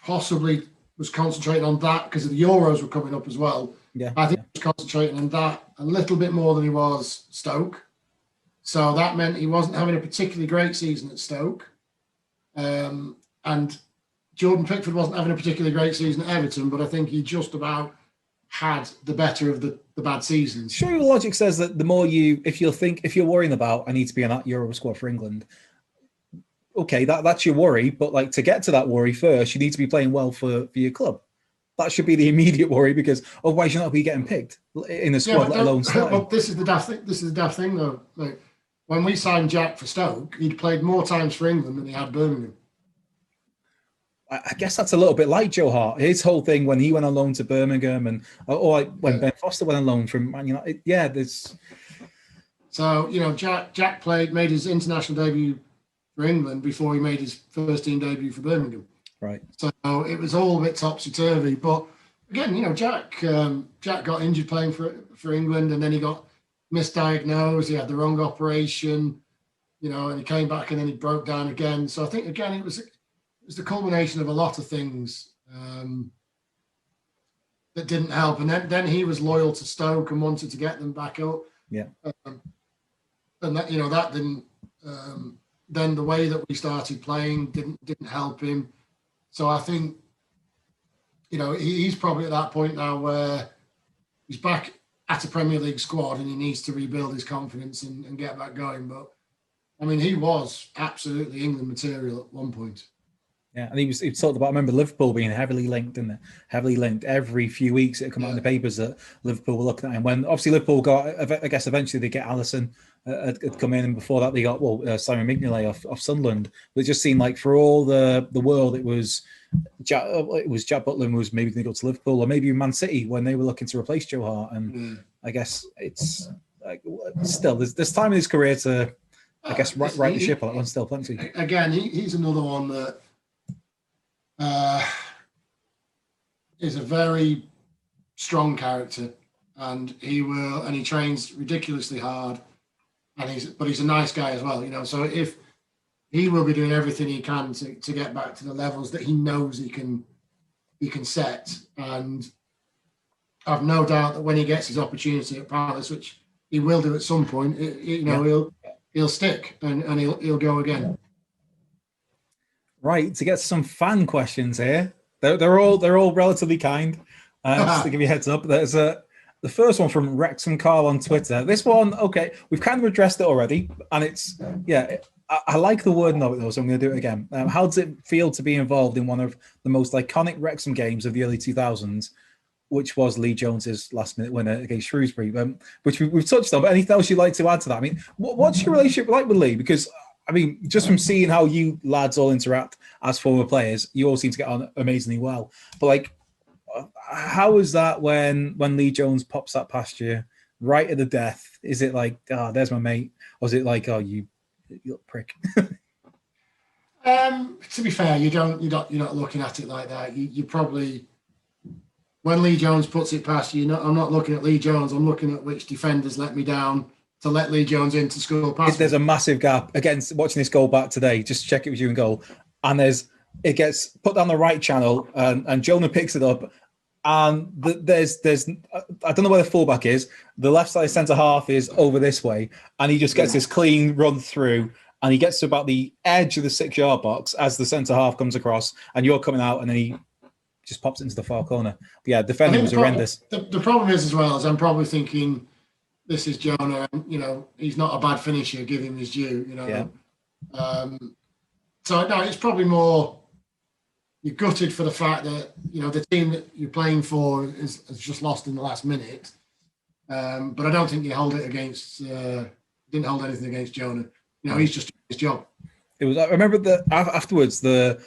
Speaker 3: possibly was concentrating on that because the Euros were coming up as well.
Speaker 2: Yeah,
Speaker 3: I think he was concentrating on that a little bit more than he was Stoke. So that meant he wasn't having a particularly great season at Stoke. And Jordan Pickford wasn't having a particularly great season at Everton, but I think he just about had the better of the bad seasons.
Speaker 2: Sure, your logic says that the more if you're worrying about, I need to be in that Euro squad for England, okay, that's your worry, but like to get to that worry first, you need to be playing well for your club. that should be the immediate worry, because otherwise you're not be getting picked in the squad, let alone starting.
Speaker 3: Well, this is the daft thing though. Like, when we signed Jack for Stoke, he'd played more times for England than he had Birmingham.
Speaker 2: I guess that's a little bit like Joe Hart. His whole thing when he went on loan to Birmingham, and or like when Ben Foster went on loan from Man United. Yeah, there's.
Speaker 3: So Jack made his international debut for England before he made his first team debut for Birmingham.
Speaker 2: Right.
Speaker 3: So it was all a bit topsy turvy. But again, Jack got injured playing for England, and then he got misdiagnosed. He had the wrong operation, and he came back and then he broke down again. So I think again it was the culmination of a lot of things that didn't help. And then he was loyal to Stoke and wanted to get them back up.
Speaker 2: Yeah.
Speaker 3: And that that didn't. Then the way that we started playing didn't help him. So I think he's probably at that point now where he's back at a Premier League squad and he needs to rebuild his confidence and get back going. But I mean, he was absolutely England material at one point.
Speaker 2: Yeah, and he talked about, I remember Liverpool being heavily linked, and heavily linked every few weeks. It come out in the papers that Liverpool were looking at him. When obviously Liverpool got, I guess eventually they get Alisson had come in, and before that they got Simon Mignolet off Sunderland. But it just seemed like for all the world, it was Jack Butland was maybe going to go to Liverpool, or maybe Man City when they were looking to replace Joe Hart. And I guess it's like, still there's time in his career to, I guess, right the ship on that one. Still plenty.
Speaker 3: Again, he's another one that. Is a very strong character, and he trains ridiculously hard, and he's a nice guy as well, So if he will be doing everything he can to get back to the levels that he knows he can set, and I've no doubt that when he gets his opportunity at Palace, which he will do at some point, he'll stick and he'll go again.
Speaker 2: Right, to get some fan questions here. They're all relatively kind. Just to give you a heads up, there's the first one from Wrexham Carl on Twitter. This one, okay, we've kind of addressed it already, and it's I like the wording of it though, so I'm going to do it again. How does it feel to be involved in one of the most iconic Wrexham games of the early 2000s, which was Lee Jones's last-minute winner against Shrewsbury, which we've touched on? But anything else you'd like to add to that? I mean, what's your relationship like with Lee? Because I mean, just from seeing how you lads all interact as former players, you all seem to get on amazingly well. But like, how is that when Lee Jones pops that past you right at the death? Is it like, there's my mate? Or is it like, you little prick?
Speaker 3: To be fair, you're not looking at it like that. You probably, when Lee Jones puts it past you, I'm not looking at Lee Jones. I'm looking at which defenders let me down to let Lee Jones in to score past.
Speaker 2: There's a massive gap. Again, watching this goal back today, just check it with you and goal. And it gets put down the right channel, and Jonah picks it up. And there's I don't know where the fullback is. The left side centre half is over this way, and he just gets this clean run through, and he gets to about the edge of the 6-yard box as the centre half comes across, and you're coming out, and then he just pops into the far corner. But yeah, defending was horrendous. The
Speaker 3: problem is as well as I'm probably thinking, this is Jonah, and he's not a bad finisher. Give him his due,
Speaker 2: Yeah.
Speaker 3: So no, it's probably more you're gutted for the fact that the team that you're playing for has just lost in the last minute. But I don't think you hold it against. Didn't hold anything against Jonah. He's just doing his job. It was.
Speaker 2: I remember that afterwards, the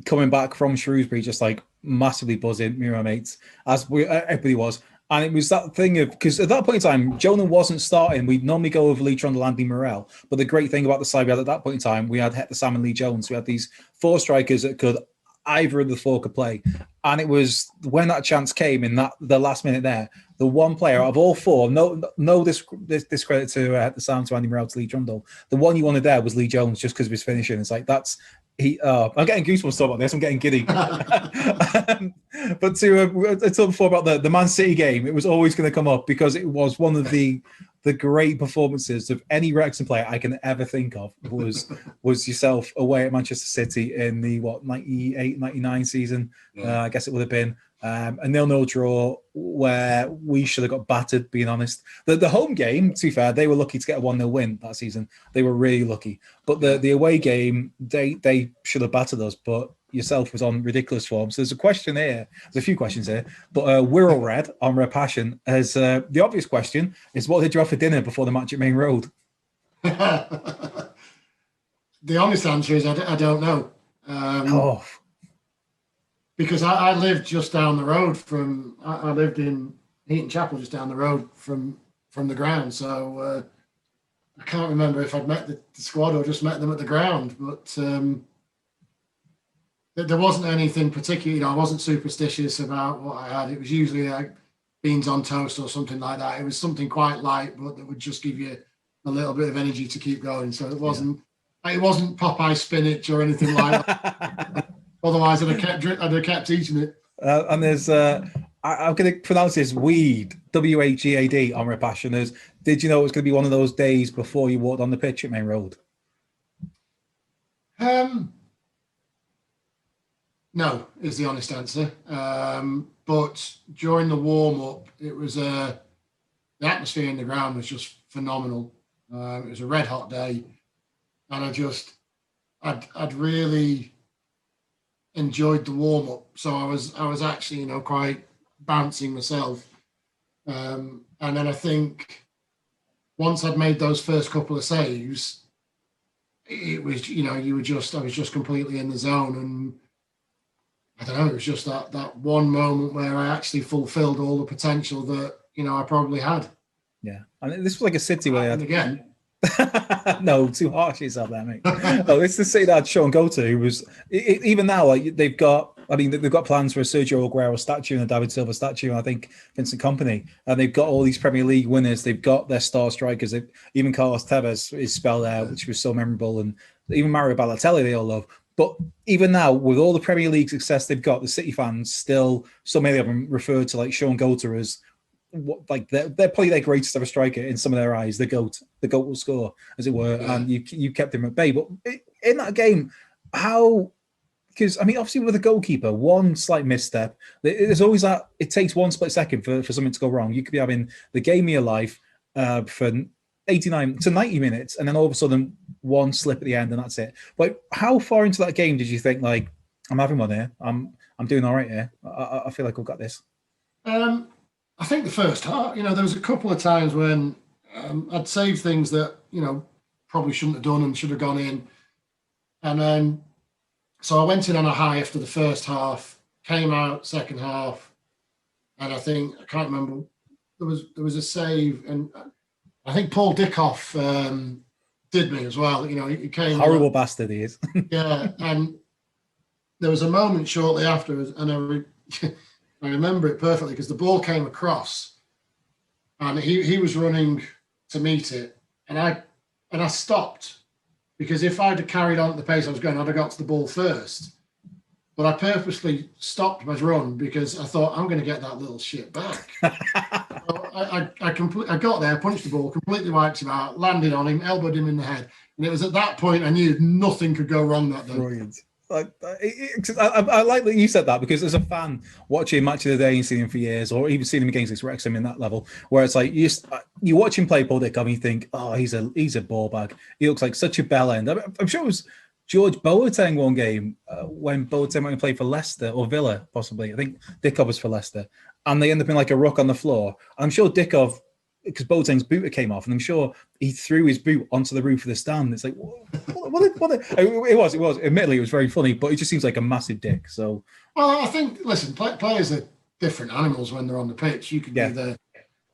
Speaker 2: coming back from Shrewsbury, just like massively buzzing, me and my mates, as everybody was. And it was that thing of, because at that point in time, Jonah wasn't starting. We'd normally go over Lee Trundle, Andy Marriott. But the great thing about the side we had at that point in time, we had Hector Sam and Lee Jones. We had these 4 strikers that could, either of the 4 could play. And it was when that chance came in the last minute there, the one player out of all 4, no discredit to Hector Sam, to Andy Marriott, to Lee Trundle. The one you wanted there was Lee Jones, just because of his finishing. It's like, I'm getting goosebumps talking about this. I'm getting giddy. But I talked before about the Man City game. It was always going to come up because it was one of the great performances of any Wrexham player I can ever think of. Was yourself away at Manchester City in the 98, 99 season. I guess it would have been a 0-0 draw where we should have got battered, being honest. The home game, to be fair, they were lucky to get a 1-0 win that season. They were really lucky. But the away game, they should have battered us. But yourself was on ridiculous form. So there's a question here. There's a few questions here, but Wirral Red on Red Passion as the obvious question is, what did you have for dinner before the match at Main Road?
Speaker 3: The honest answer is I don't know. Because I lived just down the road from. I lived in Heaton Chapel, just down the road from the ground. So I can't remember if I'd met the squad or just met them at the ground. But there wasn't anything particular. You know, I wasn't superstitious about what I had. It was usually like beans on toast or something like that. It was something quite light, but that would just give you a little bit of energy to keep going. So it wasn't. Yeah. It wasn't Popeye spinach or anything like that. Otherwise, I'd have kept eating it.
Speaker 2: And there's, I'm going to pronounce this weed, WHEAD on Red Passion. Did you know it was going to be one of those days before you walked on the pitch at Main Road?
Speaker 3: No, is the honest answer. But during the warm up, it was the atmosphere in the ground was just phenomenal. It was a red hot day, and I'd really enjoyed the warm up, so I was actually quite bouncing myself, and then I think once I'd made those first couple of saves, it was I was just completely in the zone, and I don't know, it was just that one moment where I actually fulfilled all the potential that I probably had.
Speaker 2: Yeah, and this was like a City where
Speaker 3: again.
Speaker 2: No, too harsh yourself there, mate. No, it's the City that Sean Goater, who was even now, like they've got plans for a Sergio Aguero statue and a David Silva statue, and I think Vincent Kompany, and they've got all these Premier League winners. They've got their star strikers. Even Carlos Tevez is spelled out, which was so memorable, and even Mario Balotelli they all love. But even now, with all the Premier League success they've got, the City fans still, so many of them refer to like Sean Goater as they're probably their greatest ever striker in some of their eyes. The goat will score, as it were, and you kept him at bay. But in that game, because obviously with a goalkeeper, one slight misstep, there's always that. It takes one split second for something to go wrong. You could be having the game of your life for 89 to 90 minutes, and then all of a sudden one slip at the end, and that's it. But how far into that game did you think, like, I'm having one here, I'm doing all right here, I feel like I've got this?
Speaker 3: I think the first half, there was a couple of times when I'd saved things that, probably shouldn't have done and should have gone in. And then, so I went in on a high after the first half, came out second half, and I can't remember, there was a save, and I think Paul Dickoff did me as well. He came.
Speaker 2: Horrible bastard he is.
Speaker 3: Yeah, and there was a moment shortly after, and I remember it perfectly because the ball came across, and he was running to meet it, and I stopped, because if I'd have carried on at the pace I was going, I'd have got to the ball first. But I purposely stopped my run because I thought, I'm going to get that little shit back. So I got there, punched the ball, completely wiped him out, landed on him, elbowed him in the head, and it was at that point I knew nothing could go wrong that day. Brilliant.
Speaker 2: I like that you said that, because as a fan watching Match of the Day and seeing him for years, or even seeing him against Wrexham in that level, where it's like you watch him play Paul Dickoff and you think, oh, he's a ball bag. He looks like such a bell end. I'm sure it was George Boateng one game when Boateng went and played for Leicester or Villa, possibly. I think Dickoff was for Leicester, and they end up in like a ruck on the floor. I'm sure Dickoff, because Boateng's boot came off, and I'm sure he threw his boot onto the roof of the stand. It's like, it was. Admittedly, it was very funny, but it just seems like a massive dick. So,
Speaker 3: well, I think, listen, players are different animals when they're on the pitch. You could be the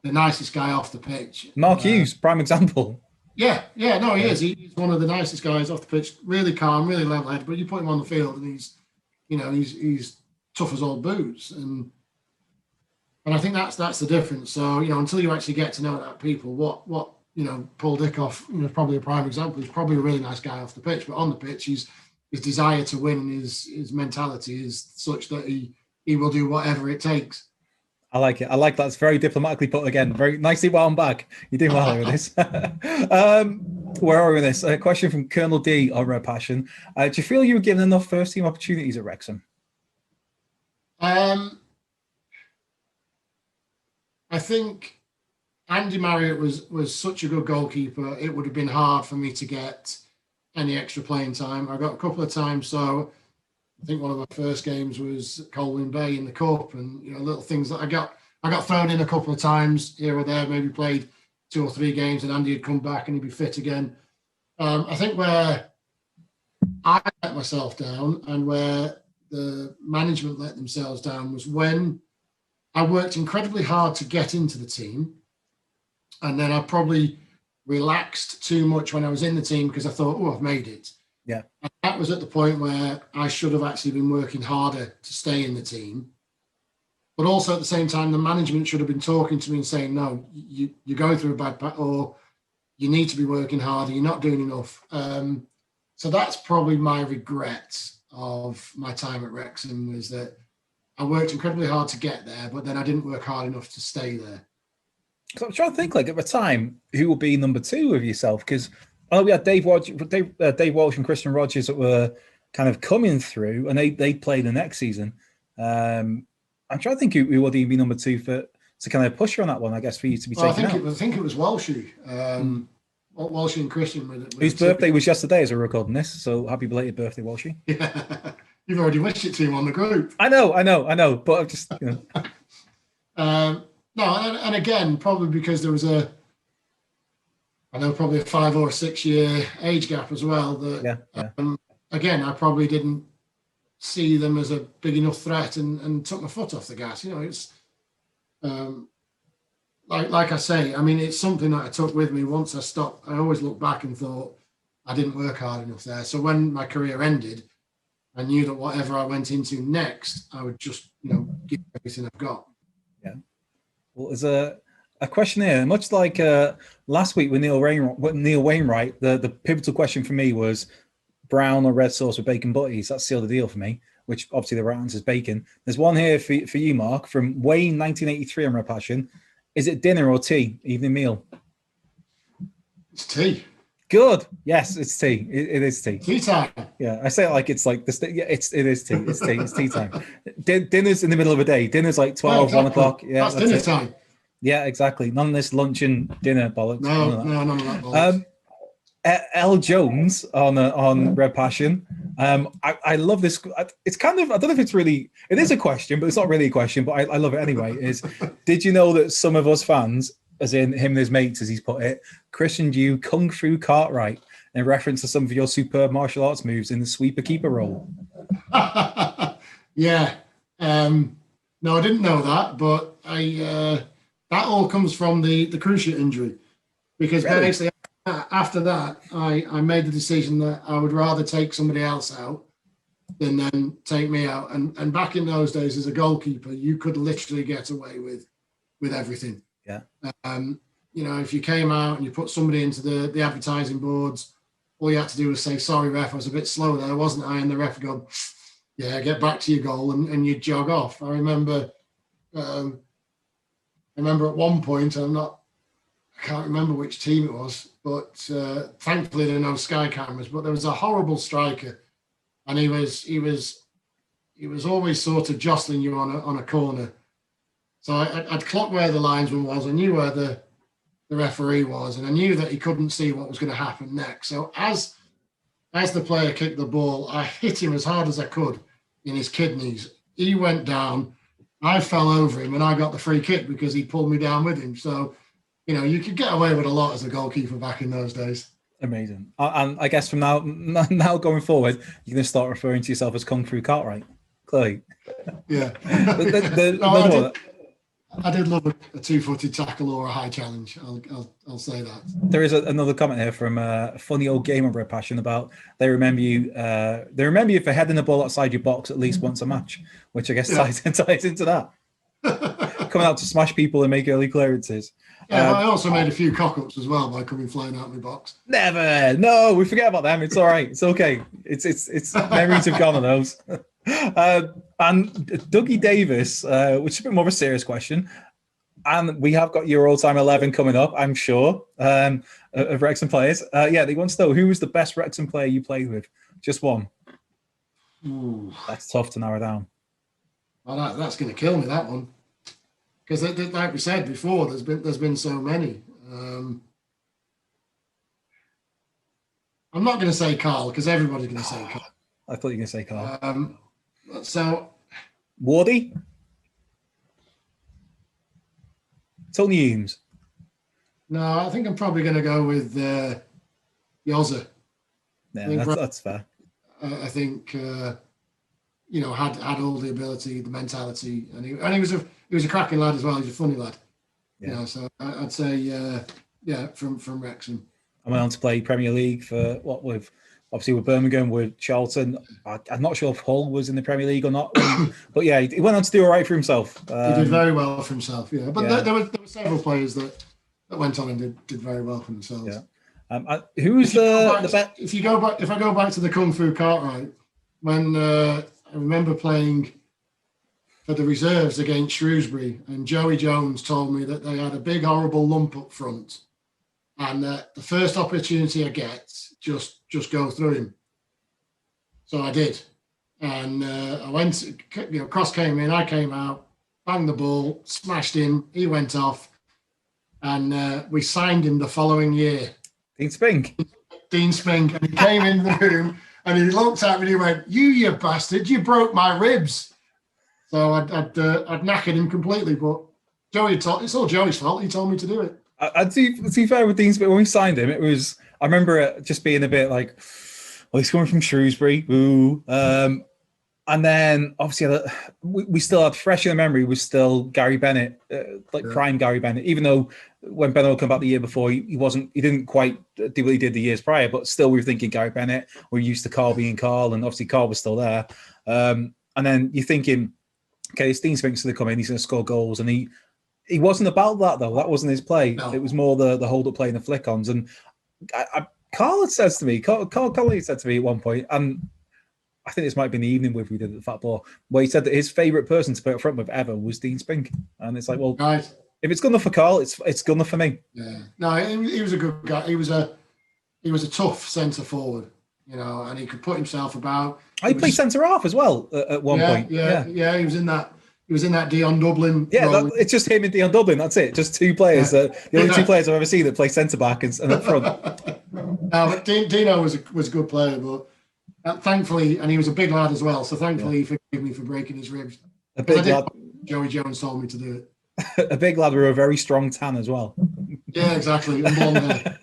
Speaker 3: nicest guy off the pitch.
Speaker 2: Mark Hughes, prime example.
Speaker 3: Yeah, no, he is. He's one of the nicest guys off the pitch. Really calm, really level-headed. But you put him on the field, and he's tough as old boots. And I think that's the difference. So, until you actually get to know that people, what Paul Dickoff, is probably a prime example. He's probably a really nice guy off the pitch, but on the pitch, his desire to win and his mentality is such that he will do whatever it takes.
Speaker 2: I like it. I like that. It's very diplomatically put again. Very nicely wound back. You're doing well with this. Where are we with this? A question from Colonel D on Red Passion. Do you feel you were given enough first team opportunities at Wrexham?
Speaker 3: I think Andy Marriott was such a good goalkeeper. It would have been hard for me to get any extra playing time. I got a couple of times. So I think one of my first games was Colwyn Bay in the cup, and little things that I got thrown in a couple of times here or there. Maybe played 2 or 3 games, and Andy had come back and he'd be fit again. I think where I let myself down and where the management let themselves down was when I worked incredibly hard to get into the team, and then I probably relaxed too much when I was in the team because I thought, oh, I've made it.
Speaker 2: Yeah.
Speaker 3: And that was at the point where I should have actually been working harder to stay in the team. But also at the same time, the management should have been talking to me and saying, no, you're going through a bad patch, or you need to be working harder, you're not doing enough. So that's probably my regret of my time at Wrexham, was that I worked incredibly hard to get there, but then I didn't work hard enough to stay there.
Speaker 2: So I'm trying to think, like, at the time, who would be number 2 of yourself? Because we had Dave Walsh and Christian Rogers that were kind of coming through, and they played the next season. I'm trying to think who would even be number 2 to kind of push you on that one, I guess, for you to be taken out.
Speaker 3: I think it was Walshy. Walshy and Christian.
Speaker 2: Whose birthday was yesterday as we're recording this, so happy belated birthday, Walshy.
Speaker 3: Yeah, you've already wished it to him on the group.
Speaker 2: I know, but I'm just,
Speaker 3: No, and again, probably because there was probably a 5 or 6 year age gap as well. Again, I probably didn't see them as a big enough threat and took my foot off the gas. It's like I say, I mean, it's something that I took with me once I stopped. I always look back and thought I didn't work hard enough there. So when my career ended, I knew that whatever I went into next, I would just, give everything I've got.
Speaker 2: Yeah. Well, there's a question here, much like last week with Neil Wainwright, the pivotal question for me was brown or red sauce with bacon butties. That sealed the deal for me, which obviously the right answer is bacon. There's one here for you, Mark, from Wayne 1983 on Red Passion. Is it dinner or tea, evening meal?
Speaker 3: It's tea.
Speaker 2: Good. Yes, it's tea. It is tea.
Speaker 3: Tea time.
Speaker 2: Yeah, I say it like it's like this. Yeah, it is tea. It's tea. It's tea time. Dinner's in the middle of a day. Dinner's like 12,
Speaker 3: exactly.
Speaker 2: 1 o'clock. Yeah,
Speaker 3: that's dinner time.
Speaker 2: Yeah, exactly. None of this lunch and dinner bollocks.
Speaker 3: No, none of that bollocks.
Speaker 2: L. Jones on Red Passion. I love this. It's kind of, I don't know if it's really, it is a question, but it's not really a question, but I love it anyway. Did you know that some of us fans, as in him and his mates, as he's put it, christened you Kung Fu Cartwright in reference to some of your superb martial arts moves in the sweeper keeper role?
Speaker 3: Yeah. No, I didn't know that, but that all comes from the cruciate injury, because basically after that, I made the decision that I would rather take somebody else out than then take me out. And back in those days, as a goalkeeper, you could literally get away with everything.
Speaker 2: Yeah.
Speaker 3: If you came out and you put somebody into the advertising boards, all you had to do was say, sorry, ref, I was a bit slow there, wasn't I? And the ref would go, yeah, get back to your goal, and you'd jog off. I remember at one point, I can't remember which team it was, but thankfully there are no Sky cameras, but there was a horrible striker, and he was always sort of jostling you on a corner. So I'd clocked where the linesman was. I knew where the referee was, and I knew that he couldn't see what was going to happen next. So as the player kicked the ball, I hit him as hard as I could in his kidneys. He went down. I fell over him, and I got the free kick because he pulled me down with him. So, you could get away with a lot as a goalkeeper back in those days.
Speaker 2: Amazing. And I guess from now going forward, you're going to start referring to yourself as Kung Fu Cartwright. Chloe.
Speaker 3: Yeah. I did love a 2-footed tackle or a high challenge. I'll say that. There is
Speaker 2: another comment here from a funny old game of Red Passion about they remember you for heading the ball outside your box at least once a match, which I guess ties into that. Coming out to smash people and make early clearances.
Speaker 3: Yeah, but I also made a few cock-ups as well by coming flying out of my box.
Speaker 2: Never. No, we forget about them. It's all right. It's okay. It's memories have gone on those. And Dougie Davis, which is a bit more of a serious question, and we have got your all-time 11 coming up, I'm sure, of Wrexham players. They want to know, who was the best Wrexham player you played with? Just one.
Speaker 3: Ooh.
Speaker 2: That's tough to narrow down.
Speaker 3: Well, that's going to kill me, that one, because like we said before, there's been so many. I'm not going to say Carl, because everybody's going to say Carl.
Speaker 2: I thought you were going to say Carl.
Speaker 3: So
Speaker 2: Wardy? Tony Humes?
Speaker 3: no, I think I'm probably going to go with Yoza.
Speaker 2: Yeah, that's fair.
Speaker 3: I think had all the ability, the mentality, and he was a cracking lad as well. He's a funny lad.
Speaker 2: Yeah.
Speaker 3: So I'd say from Wrexham.
Speaker 2: I went on to play Premier League for with Birmingham, with Charlton. I'm not sure if Hull was in the Premier League or not, but yeah, he went on to do all right for himself.
Speaker 3: He did very well for himself. Yeah, but there were several players that went on and did very well for themselves.
Speaker 2: Yeah. Who's the best?
Speaker 3: If I go back to the Kung Fu Cartwright, when I remember playing for the reserves against Shrewsbury, and Joey Jones told me that they had a big horrible lump up front, and the first opportunity I get, just go through him. So I did, and I went. Cross came in, I came out, banged the ball, smashed him. He went off, and we signed him the following year.
Speaker 2: Dean Spink,
Speaker 3: and he came in the room and he looked at me and he went, "You bastard! You broke my ribs." So I'd knackered him completely, but it's all Joey's fault. He told me to do it.
Speaker 2: To be fair with Dean Spink, when we signed him, I remember it just being a bit like, well, he's coming from Shrewsbury, ooh. And then obviously we still had fresh in the memory was still Gary Bennett, prime Gary Bennett, even though when Bennett came back the year before, he didn't quite do what he did the years prior, but still we were thinking Gary Bennett. We're used to Carl being Carl, and obviously Carl was still there. And then you're thinking, okay, it's Dean Spink's going to come in, he's going to score goals, and he wasn't about that though. That wasn't his play. No. It was more the hold up play and the flick-ons. And Carl had said to me, Carl Connolly said to me at one point, and I think this might be in the evening with we did at the Fat Ball, where he said that his favourite person to play up front with ever was Dean Spink. And it's like, well,
Speaker 3: right.
Speaker 2: If it's good enough for Carl, it's good enough for me.
Speaker 3: Yeah. No, he was a good guy. He was a tough centre forward, and he could put himself about.
Speaker 2: He played centre half as well at one point.
Speaker 3: Yeah. He was in that Dion Dublin.
Speaker 2: Yeah, it's just him and Dion Dublin. That's it. Just two players. The only two players I've ever seen that play centre back and up front.
Speaker 3: No, but Dino was a good player, but. Thankfully, and he was a big lad as well, so thankfully he forgave me for breaking his ribs.
Speaker 2: A big lad.
Speaker 3: Joey Jones told me to do it.
Speaker 2: A big lad with a very strong tan as well.
Speaker 3: Yeah, exactly. And blonde hair.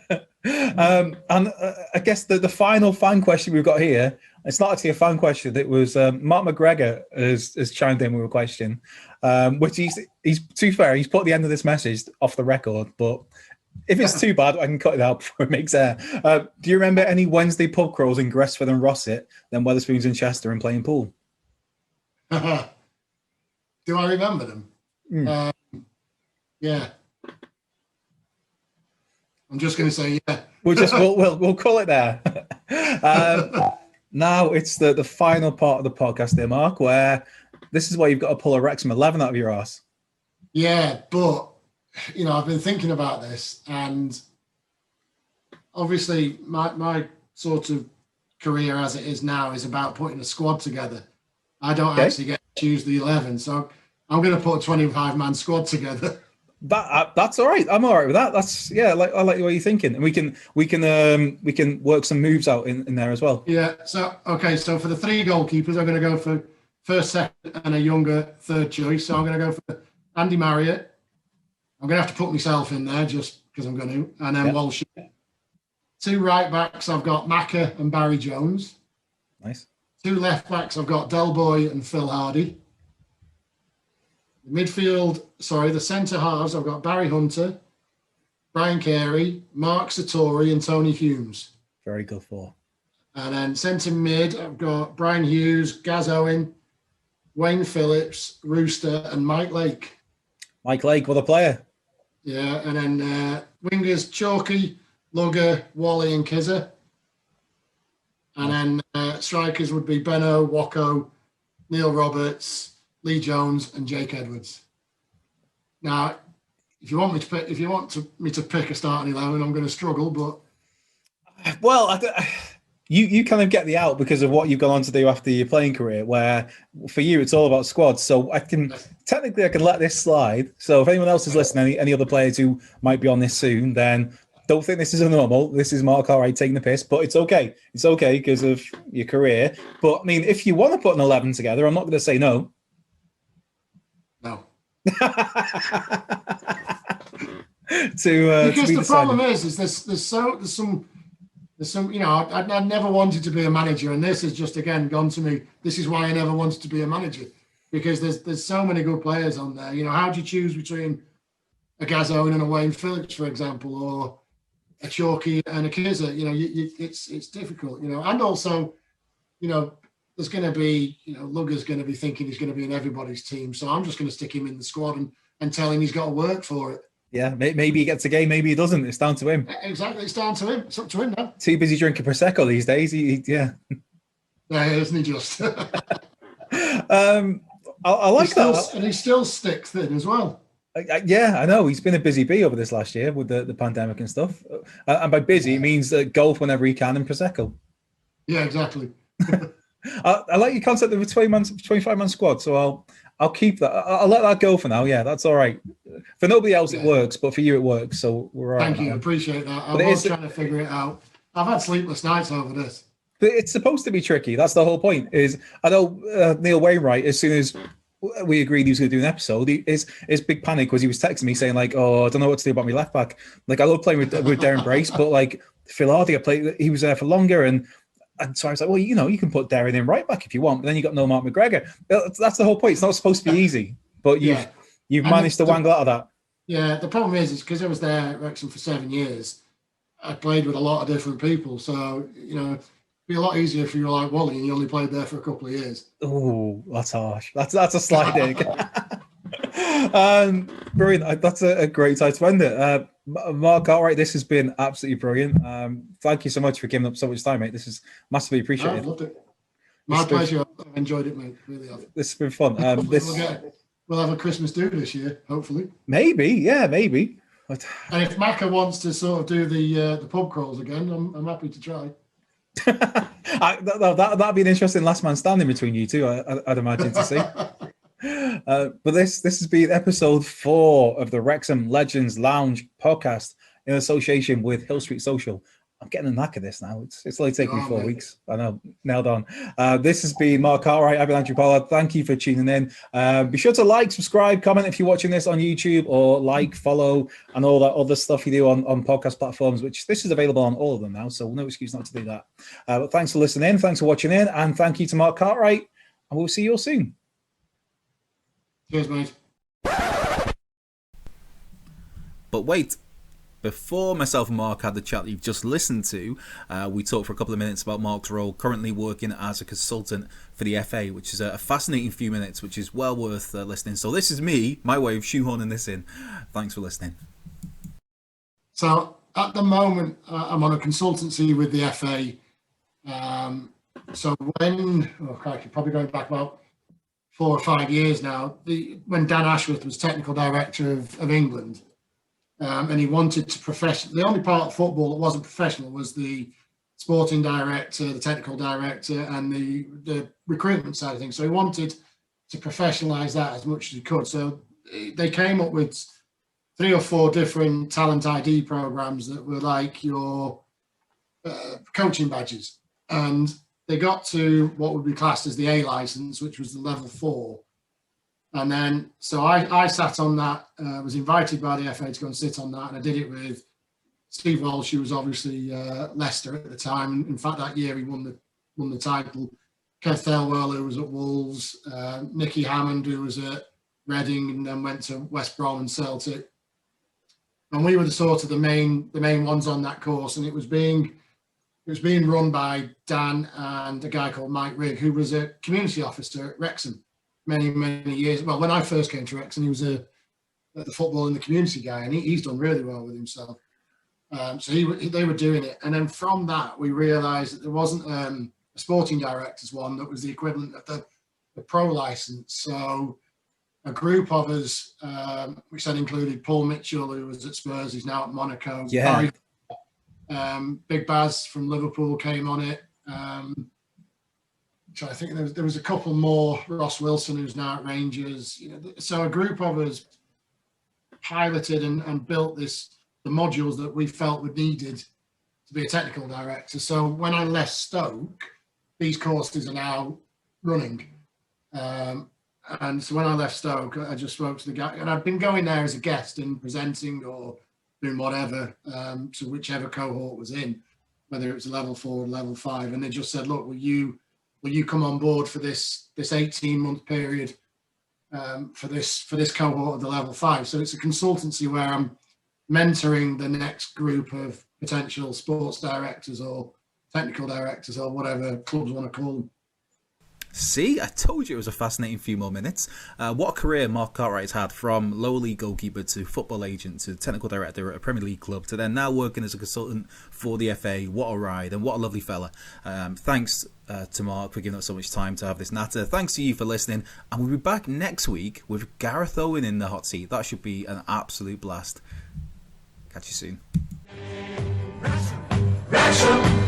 Speaker 2: I guess the final fan question we've got here, it's not actually a fan question. It was Mark McGregor has chimed in with a question, which he's to be fair, he's put the end of this message off the record, but if it's too bad, I can cut it out before it makes air. Do you remember any Wednesday pub crawls in Gresford and Rossett, then Wetherspoons and Chester and playing pool?
Speaker 3: Do I remember them? Yeah. I'm just going to say yeah.
Speaker 2: We'll call it there. Now it's the final part of the podcast there, Mark, where this is where you've got to pull a Wrexham 11 out of your arse.
Speaker 3: Yeah, but I've been thinking about this, and obviously my sort of career as it is now is about putting a squad together. I don't actually get to choose the 11, so I'm going to put a 25-man squad together.
Speaker 2: That's all right. I'm all right with that. I like the way you're thinking, and we can work some moves out in there as well.
Speaker 3: Yeah. So for the three goalkeepers, I'm going to go for first, second, and a younger third choice. So I'm going to go for Andy Marriott. I'm going to have to put myself in there just because I'm going to. And then Walsh. Two right backs, I've got Marko and Barry Jones.
Speaker 2: Nice.
Speaker 3: Two left backs, I've got Del Boy and Phil Hardy. The centre halves, I've got Barry Hunter, Brian Carey, Mark Satori and Tony Humes.
Speaker 2: Very good for.
Speaker 3: And then centre mid, I've got Brian Hughes, Gaz Owen, Wayne Phillips, Rooster and Mike Lake.
Speaker 2: Mike Lake, what a player.
Speaker 3: Yeah, and then wingers Chalky, Lugger, Wally and Kizza. And then strikers would be Benno, Wacko, Neil Roberts, Lee Jones and Jake Edwards. Now, if you want me to pick a starting 11, I'm going to struggle, but...
Speaker 2: Well, you kind of get the out because of what you've gone on to do after your playing career, where for you it's all about squads. So I can let this slide. So if anyone else is listening, any other players who might be on this soon, then don't think this is a normal. This is Mark Cartwright taking the piss, but it's okay. It's okay because of your career. But I mean, if you want to put an 11 together, I'm not going to say no.
Speaker 3: No.
Speaker 2: Because
Speaker 3: the problem is there's some, you know, I never wanted to be a manager, and this has just again gone to me. This is why I never wanted to be a manager, because there's so many good players on there. You know, how do you choose between a Gazone and a Wayne Phillips, for example, or a Chalky and a Kizza? You know, it's difficult. You know, and also, you know, there's going to be, you know, Lugger's going to be thinking he's going to be in everybody's team, so I'm just going to stick him in the squad and tell him he's got to work for it.
Speaker 2: Yeah, maybe he gets a game, maybe he doesn't. It's down to him.
Speaker 3: Exactly, it's down to him. It's up to him now.
Speaker 2: Too busy drinking Prosecco these days. Yeah.
Speaker 3: Yeah, isn't he just?
Speaker 2: I like that.
Speaker 3: And he still sticks thin as well.
Speaker 2: Yeah, I know. He's been a busy bee over this last year with the pandemic and stuff. And by busy, it means golf whenever he can and Prosecco.
Speaker 3: Yeah, exactly.
Speaker 2: I like your concept of a 25-man squad, so I'll keep that. I'll let that go for now. Yeah, that's all right. For nobody else, it works, but for you, it works. So we're all right.
Speaker 3: Thank you. Appreciate that. I was trying to figure it out. I've had sleepless nights over this.
Speaker 2: But it's supposed to be tricky. That's the whole point. Is I know Neil Wainwright, as soon as we agreed he was going to do an episode, his big panic was he was texting me saying like, "Oh, I don't know what to do about my left back. Like I love playing with Darren Brace, but like Phil Hardy, he was there for longer." And so I was like, well, you know, you can put Darren in right back if you want, but then you got no Mark McGregor. That's the whole point. It's not supposed to be easy, but you've managed to wangle out of that.
Speaker 3: Yeah, the problem is because I was there at Wrexham for 7 years, I played with a lot of different people. So, you know, it'd be a lot easier if you were like Wally and you only played there for a couple of years.
Speaker 2: Oh, that's harsh. That's a slight dig. Brilliant. That's a great time to end it. Mark Cartwright, this has been absolutely brilliant. Thank you so much for giving up so much time, mate. This is massively appreciated.
Speaker 3: I loved it. My pleasure. I've enjoyed it, mate. Really have.
Speaker 2: This has been fun.
Speaker 3: We'll have a Christmas do this year, hopefully.
Speaker 2: Maybe. And
Speaker 3: if Marko wants to sort of do the pub crawls again, I'm happy to try.
Speaker 2: That'd be an interesting last man standing between you two, I'd imagine, to see. But this has been episode 4 of the Wrexham Legends Lounge podcast in association with Hill Street Social. I'm getting a knack of this now. It's only taken me 4 weeks. I know, nailed on. This has been Mark Cartwright. I've been Andrew Pollard. Thank you for tuning in. Be sure to like, subscribe, comment if you're watching this on YouTube, or like, follow, and all that other stuff you do on podcast platforms, which this is available on all of them now, so no excuse not to do that. But thanks for listening in. Thanks for watching in. And thank you to Mark Cartwright. And we'll see you all soon.
Speaker 3: Cheers, mate.
Speaker 4: But wait. Before myself and Mark had the chat that you've just listened to, we talked for a couple of minutes about Mark's role currently working as a consultant for the FA, which is a fascinating few minutes, which is well worth listening. So this is my way of shoehorning this in. Thanks for listening.
Speaker 3: So at the moment, I'm on a consultancy with the FA. So probably going back about 4 or 5 years now, when Dan Ashworth was technical director of England, and he wanted to the only part of football that wasn't professional was the sporting director, the technical director, and the recruitment side of things. So he wanted to professionalise that as much as he could. So they came up with 3 or 4 different talent ID programs that were like your coaching badges. And they got to what would be classed as the A license, which was the level 4. And then, so I sat on that, was invited by the FA to go and sit on that. And I did it with Steve Walsh, who was obviously Leicester at the time. In fact, that year he won the title. Kev Thelwell, who was at Wolves, Nicky Hammond, who was at Reading and then went to West Brom and Celtic. And we were the sort of the main ones on that course. And it was being run by Dan and a guy called Mike Rigg, who was a community officer at Wrexham many years. Well, when I first came to Wrexham, he was the football in the community guy, and he's done really well with himself. So they were doing it, and then from that we realised that there wasn't a sporting directors one that was the equivalent of the pro license. So a group of us, which then included Paul Mitchell, who was at Spurs, he's now at Monaco.
Speaker 2: Yeah.
Speaker 3: Big Baz from Liverpool came on it. So I think there was a couple more. Ross Wilson, who's now at Rangers. So a group of us piloted and built this modules that we felt were needed to be a technical director. So when I left Stoke, these courses are now running. And so when I left Stoke, I just spoke to the guy, and I'd been going there as a guest and presenting or doing whatever to whichever cohort was in, whether it was level 4 or level 5. And they just said, look, will you come on board for this 18-month period for this cohort of the level 5? So it's a consultancy where I'm mentoring the next group of potential sports directors or technical directors or whatever clubs want to call them.
Speaker 4: See, I told you it was a fascinating few more minutes. What a career Mark Cartwright has had, from lower league goalkeeper to football agent to technical director at a Premier League club to then now working as a consultant for the FA. What a ride, and what a lovely fella. Thanks to Mark for giving us so much time to have this natter. Thanks to you for listening, and we'll be back next week with Gareth Owen in the hot seat. That should be an absolute blast. Catch you soon.
Speaker 1: Wrexham.